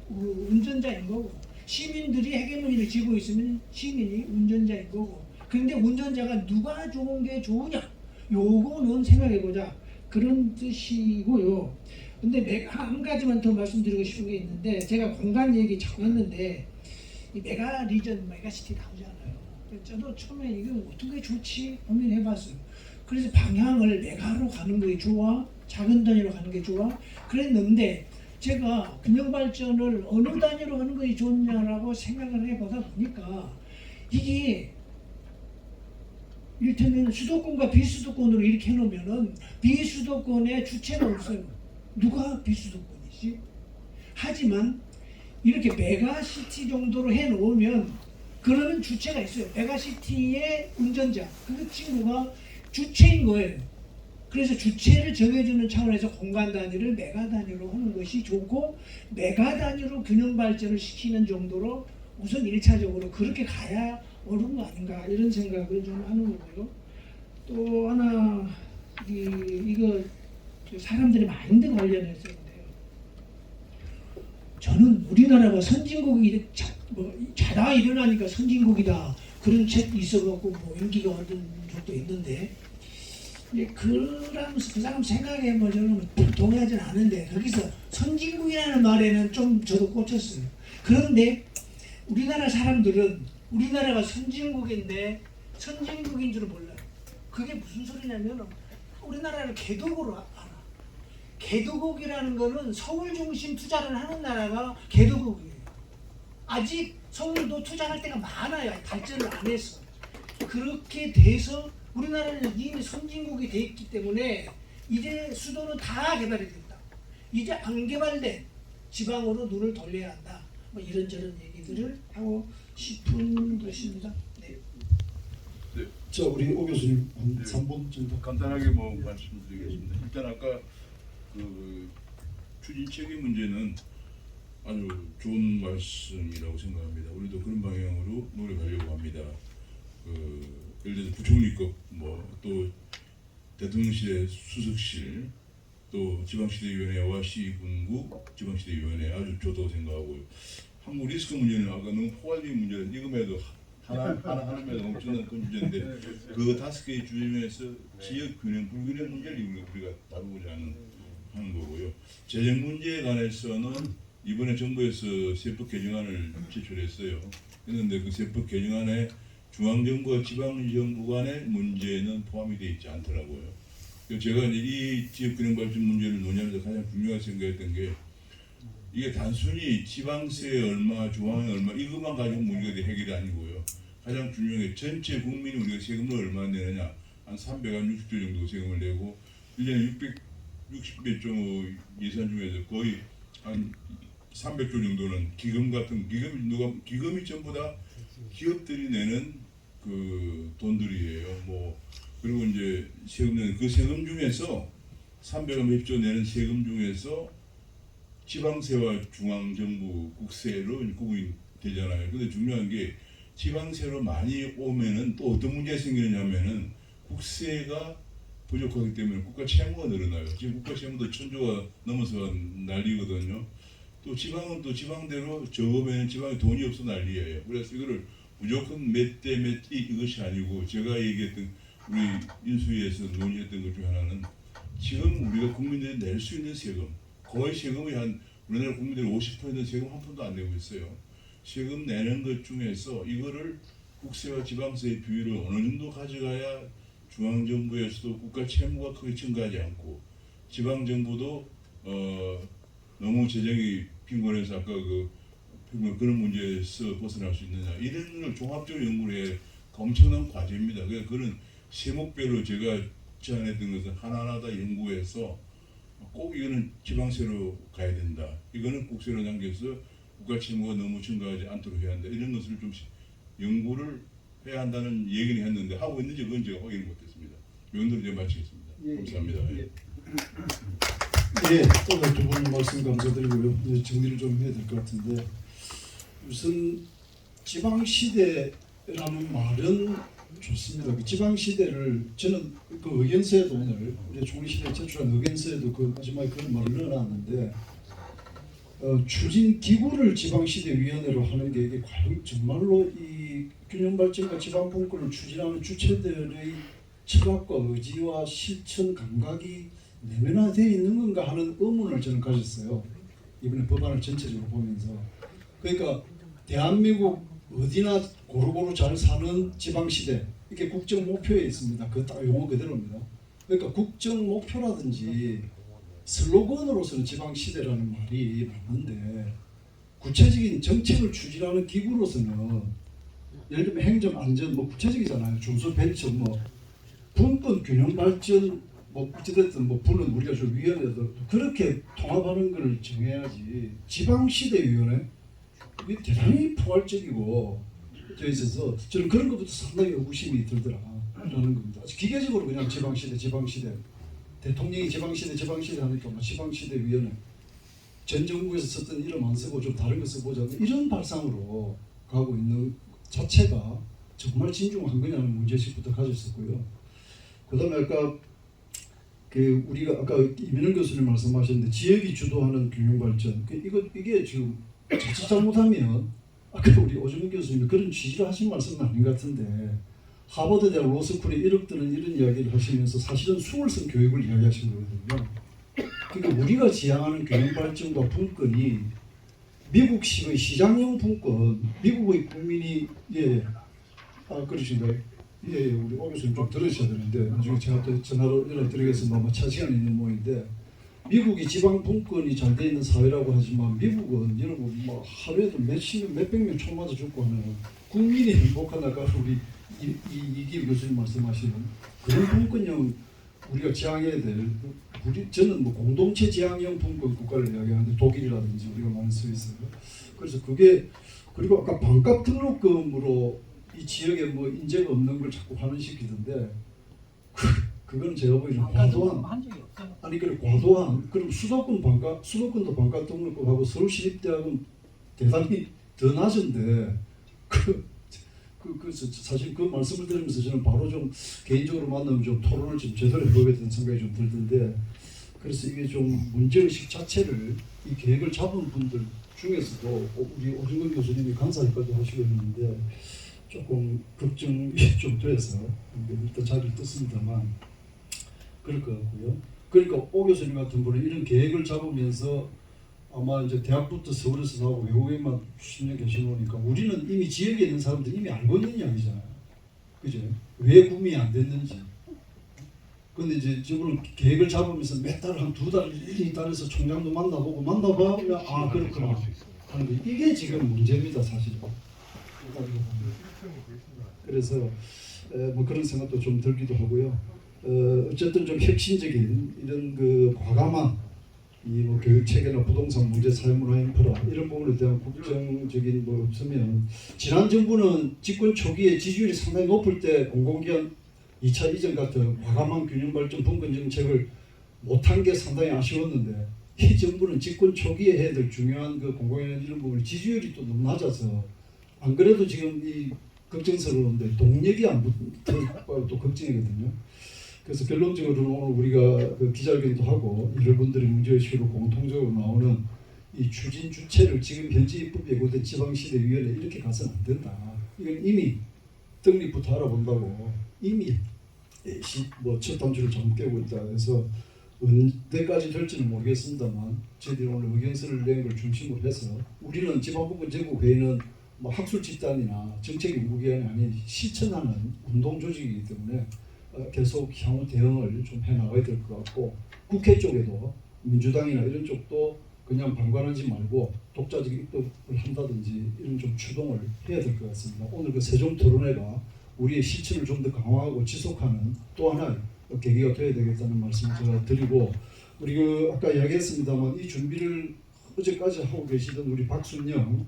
운전자인 거고, 시민들이 헤게모니를 쥐고 있으면 시민이 운전자인 거고. 그런데 운전자가 누가 좋은 게 좋으냐? 요거는 생각해보자. 그런 뜻이고요. 근데 한 가지만 더 말씀드리고 싶은 게 있는데, 제가 공간 얘기 자꾸 했는데 이 메가 리전, 메가시티 나오잖아요. 저도 처음에 이게 어떤 게 좋지 고민해봤어요. 그래서 방향을 메가로 가는 게 좋아, 작은 단위로 가는 게 좋아 그랬는데, 제가 균형 발전을 어느 단위로 하는 것이 좋냐라고 생각을 해보다 보니까 이게 이를테면 수도권과 비수도권으로 이렇게 해놓으면은 비수도권의 주체가 없어요. 누가 비수도권이지? 하지만 이렇게 메가시티 정도로 해놓으면 그러면 주체가 있어요. 메가시티의 운전자, 그 친구가 주체인 거예요. 그래서 주체를 정해주는 차원에서 공간 단위를 메가 단위로 하는 것이 좋고, 메가 단위로 균형 발전을 시키는 정도로 우선 1차적으로 그렇게 가야 옳은 거 아닌가, 이런 생각을 좀 하는 거고요. 또 하나 이거 사람들의 마인드 관련해서인데요. 저는 우리나라가 선진국이 자다 일어나니까 선진국이다, 그런 책이 있어갖고 인기가 얻은 적도 있는데, 그러면서 그 사람 생각에 저는 동의하지는 않은데, 거기서 선진국이라는 말에는 좀 저도 꽂혔어요. 그런데 우리나라 사람들은 우리나라가 선진국인데 선진국인 줄은 몰라요. 그게 무슨 소리냐면 우리나라를 개도국으로 알아. 개도국이라는 거는 서울 중심 투자를 하는 나라가 개도국이에요. 아직 서울도 투자할 때가 많아요. 발전을 안 했어. 그렇게 돼서 우리나라는 이미 선진국이 돼 있기 때문에 이제 수도는 다 개발이 됐다. 이제 안 개발된 지방으로 눈을 돌려야 한다. 뭐 이런저런 얘기들을 하고 싶은 것입니다. 네. 자, 우리 오 교수님 한 3분 정도. 간단하게 말씀드리겠습니다. 일단 아까 그 추진책의 문제는 아주 좋은 말씀이라고 생각합니다. 우리도 그런 방향으로 노력하려고 합니다. 예를 들어서 부총리급, 또 대통령실의 수석실, 또 지방시대위원회와 시군구 지방시대위원회 아주 좋다고 생각하고요. 한국 리스크 문제는 아까 너무 포괄적인 문제는 이금에도 하나면 엄청난 큰 문제인데, 그 5개의 주제에서 지역 균형, 불균형 문제를 우리가 다루고자 하는 거고요. 재정 문제에 관해서는 이번에 정부에서 세법 개정안을 제출했어요. 그런데 그 세법 개정안에 중앙정부와 지방정부 간의 문제는 포함이 되어 있지 않더라고요. 제가 이 지역균형 발전 문제를 논의하면서 가장 중요하게 생각했던 게, 이게 단순히 지방세 얼마, 중앙에 얼마 이것만 가지고 문제가 해결이 아니고요. 가장 중요한 게 전체 국민이 우리가 세금을 얼마 내느냐, 한 360조 정도 세금을 내고 1년에 660몇 조 예산 중에서 거의 한 300조 정도는 기금 같은 기금이 전부 다 기업들이 내는 그 돈들이에요. 그리고 이제 세금 내는 그 세금 중에서 300조 내는 세금 중에서 지방세와 중앙정부 국세로 구분이 되잖아요. 근데 중요한 게 지방세로 많이 오면은 또 어떤 문제가 생기느냐면은 국세가 부족하기 때문에 국가 채무가 늘어나요. 지금 국가 채무도 1000조가 넘어서 난리거든요. 또 지방은 또 지방대로 적으면 지방에 돈이 없어 난리예요. 그래서 이거를 무조건 몇 대 몇 이것이 아니고 제가 얘기했던 우리 인수위에서 논의했던 것 중 하나는 지금 우리가 국민들이 낼 수 있는 세금 거의 세금이 한 우리나라 국민들이 50%는 세금 한 푼도 안 내고 있어요. 세금 내는 것 중에서 이거를 국세와 지방세의 비율을 어느 정도 가져가야 중앙정부에서도 국가 채무가 크게 증가하지 않고 지방정부도 너무 재정이 빈곤해서 아까 그런 문제에서 벗어날 수 있느냐 이런 걸 종합적으로 연구를 해 엄청난 과제입니다. 그래서 그런 세목별로 제가 제안했던 것을 하나하나 다 연구해서 꼭 이거는 지방세로 가야 된다. 이거는 국세로 남겨서 국가 채무가 너무 증가하지 않도록 해야 한다. 이런 것을 좀 연구를 해야 한다는 얘기는 했는데 하고 있는지 그건 제가 확인 못했습니다. 이건대로 제가 마치겠습니다. 감사합니다. 오늘 두 분 말씀 감사드리고요. 이제 정리를 좀 해야 될 것 같은데 우선 지방시대라는 말은 좋습니다. 그 지방시대를 저는 그 의견서에도 오늘 우리 총리실에 제출한 의견서에도 그 마지막에 그런 말을 넣어놨는데 추진기구를 지방시대위원회로 하는 게 이게 과연 정말로 이 균형발전과 지방분권을 추진하는 주체들의 철학과 의지와 실천 감각이 내면화되어 있는 건가 하는 의문을 저는 가졌어요. 이번에 법안을 전체적으로 보면서. 그러니까 대한민국 어디나 고루고루 잘 사는 지방시대 이게 국정 목표에 있습니다. 그 딱 용어 그대로입니다. 그러니까 국정 목표라든지 슬로건으로서는 지방시대라는 말이 맞는데 구체적인 정책을 추진하는 기구로서는 예를 들면 행정안전 뭐 구체적이잖아요. 중소벤처 뭐 분권 균형발전 뭐 어찌됐든 뭐 부는 우리가 좀 위원회도 그렇게 통합하는 걸 정해야지. 지방시대위원회 이게 대단히 포괄적이고 돼 있어서 저는 그런 것부터 상당히 의구심이 들더라라는 겁니다. 기계적으로 그냥 지방시대 대통령이 지방시대 하니까 뭐 지방시대위원회 전 정부에서 썼던 이름 안 쓰고 좀 다른 거 써보자 이런 발상으로 가고 있는 자체가 정말 진중한 거냐는 문제식부터 가졌었고요. 그다음에 아까 우리가 아까 이민영 교수님 말씀하셨는데 지역이 주도하는 균형발전 이게 지금 자칫 잘못하면 아까 우리 오정훈 교수님이 그런 취지로 하신 말씀은 아닌 것 같은데 하버드 대학 로스쿨에 1억 드는 이런 이야기를 하시면서 사실은 수월성 교육을 이야기하신 거거든요. 그러니까 우리가 지향하는 균형발전과 분권이 미국식의 시장형 분권, 미국의 국민이 그러신가요? 우리 오 교수님 좀 들으셔야 되는데 나중에 제가 또 전화로 연락드리겠습니다. 아마 차 시간이 있는 모양인데 미국이 지방 분권이 잘 돼 있는 사회라고 하지만 미국은 여러분 뭐 하루에도 몇백 명 총 맞아 죽고 하는 국민이 행복하다가 우리 이기일 교수님 말씀하시는 그런 분권형 우리가 지향해야 될 저는 뭐 공동체 지향형 분권 국가를 이야기하는데 독일이라든지 우리가 많이 써 있어요. 그래서 그게 그리고 아까 반값 등록금으로 이 지역에 뭐 인재가 없는 걸 자꾸 환원시키던데 그건 제가 보기에는 과도한 아니 그래 과도한 그럼 수도권도 반값 등록금하고 서울시립대학은 대단히 더 낮은데 사실 그 말씀을 드리면서 저는 바로 좀 개인적으로 만나면 좀 토론을 좀 제대로 해보겠다는 생각이 좀 들던데 그래서 이게 좀 문제의식 자체를 이 계획을 잡은 분들 중에서도 우리 오정근 교수님이 강사까지 하시고 있는데 조금 걱정이 좀 돼서 일단 자리를 떴습니다만 그럴 것 같고요. 그러니까 오 교수님 같은 분은 이런 계획을 잡으면서 아마 이제 대학부터 서울에서 나오고 외국에만 10년 계시노니까 우리는 이미 지역에 있는 사람들이 이미 알고 있는 이야기잖아요. 그죠? 왜 구민이 안 됐는지. 근데 이제 저분은 계획을 잡으면서 몇 달, 한 2달, 1, 2달에서 총장도 만나보고 만나보면 아 그렇구나 하는 거 이게 지금 문제입니다 사실은. 그래서 뭐 그런 생각도 좀 들기도 하고요. 어쨌든 좀 혁신적인 이런 그 과감한 이 뭐 교육 체계나 부동산 문제, 사회문화 인프라 이런 부분에 대한 국정적인 뭐 없으면 지난 정부는 집권 초기에 지지율이 상당히 높을 때 공공기관 2차 이전 같은 과감한 균형 발전 분권 정책을 못한 게 상당히 아쉬웠는데 이 정부는 집권 초기에 해야 될 중요한 그 공공기관 이런 부분 지지율이 또 너무 낮아서 안 그래도 지금 이 걱정스러운데 동력이 안 붙어서 또 걱정이거든요. 그래서 결론적으로는 오늘 우리가 그 기자회견도 하고 여러분들의 문제의식으로 공통적으로 나오는 이 추진 주체를 지금 현재 입법 예고된 지방시대위원회 이렇게 가서는 안 된다. 이건 이미 떡잎부터 알아본다고 이미 뭐 첫 단추를 잘못 깨고 있다. 그래서 언제까지 될지는 모르겠습니다만 저희들이 오늘 의견서를 낸 걸 중심으로 해서 우리는 지방법원 제국회의는 뭐 학술 집단이나 정책 연구기관이 아닌 실천하는 운동 조직이기 때문에 계속 향후 대응을 좀 해나가야 될 것 같고 국회 쪽에도 민주당이나 이런 쪽도 그냥 방관하지 말고 독자적 입법을 한다든지 이런 좀 추동을 해야 될 것 같습니다. 오늘 그 세종 토론회가 우리의 실천을 좀 더 강화하고 지속하는 또 하나의 계기가 되어야 되겠다는 말씀을 제가 드리고 우리 그 아까 이야기했습니다만 이 준비를 어제까지 하고 계시던 우리 박순영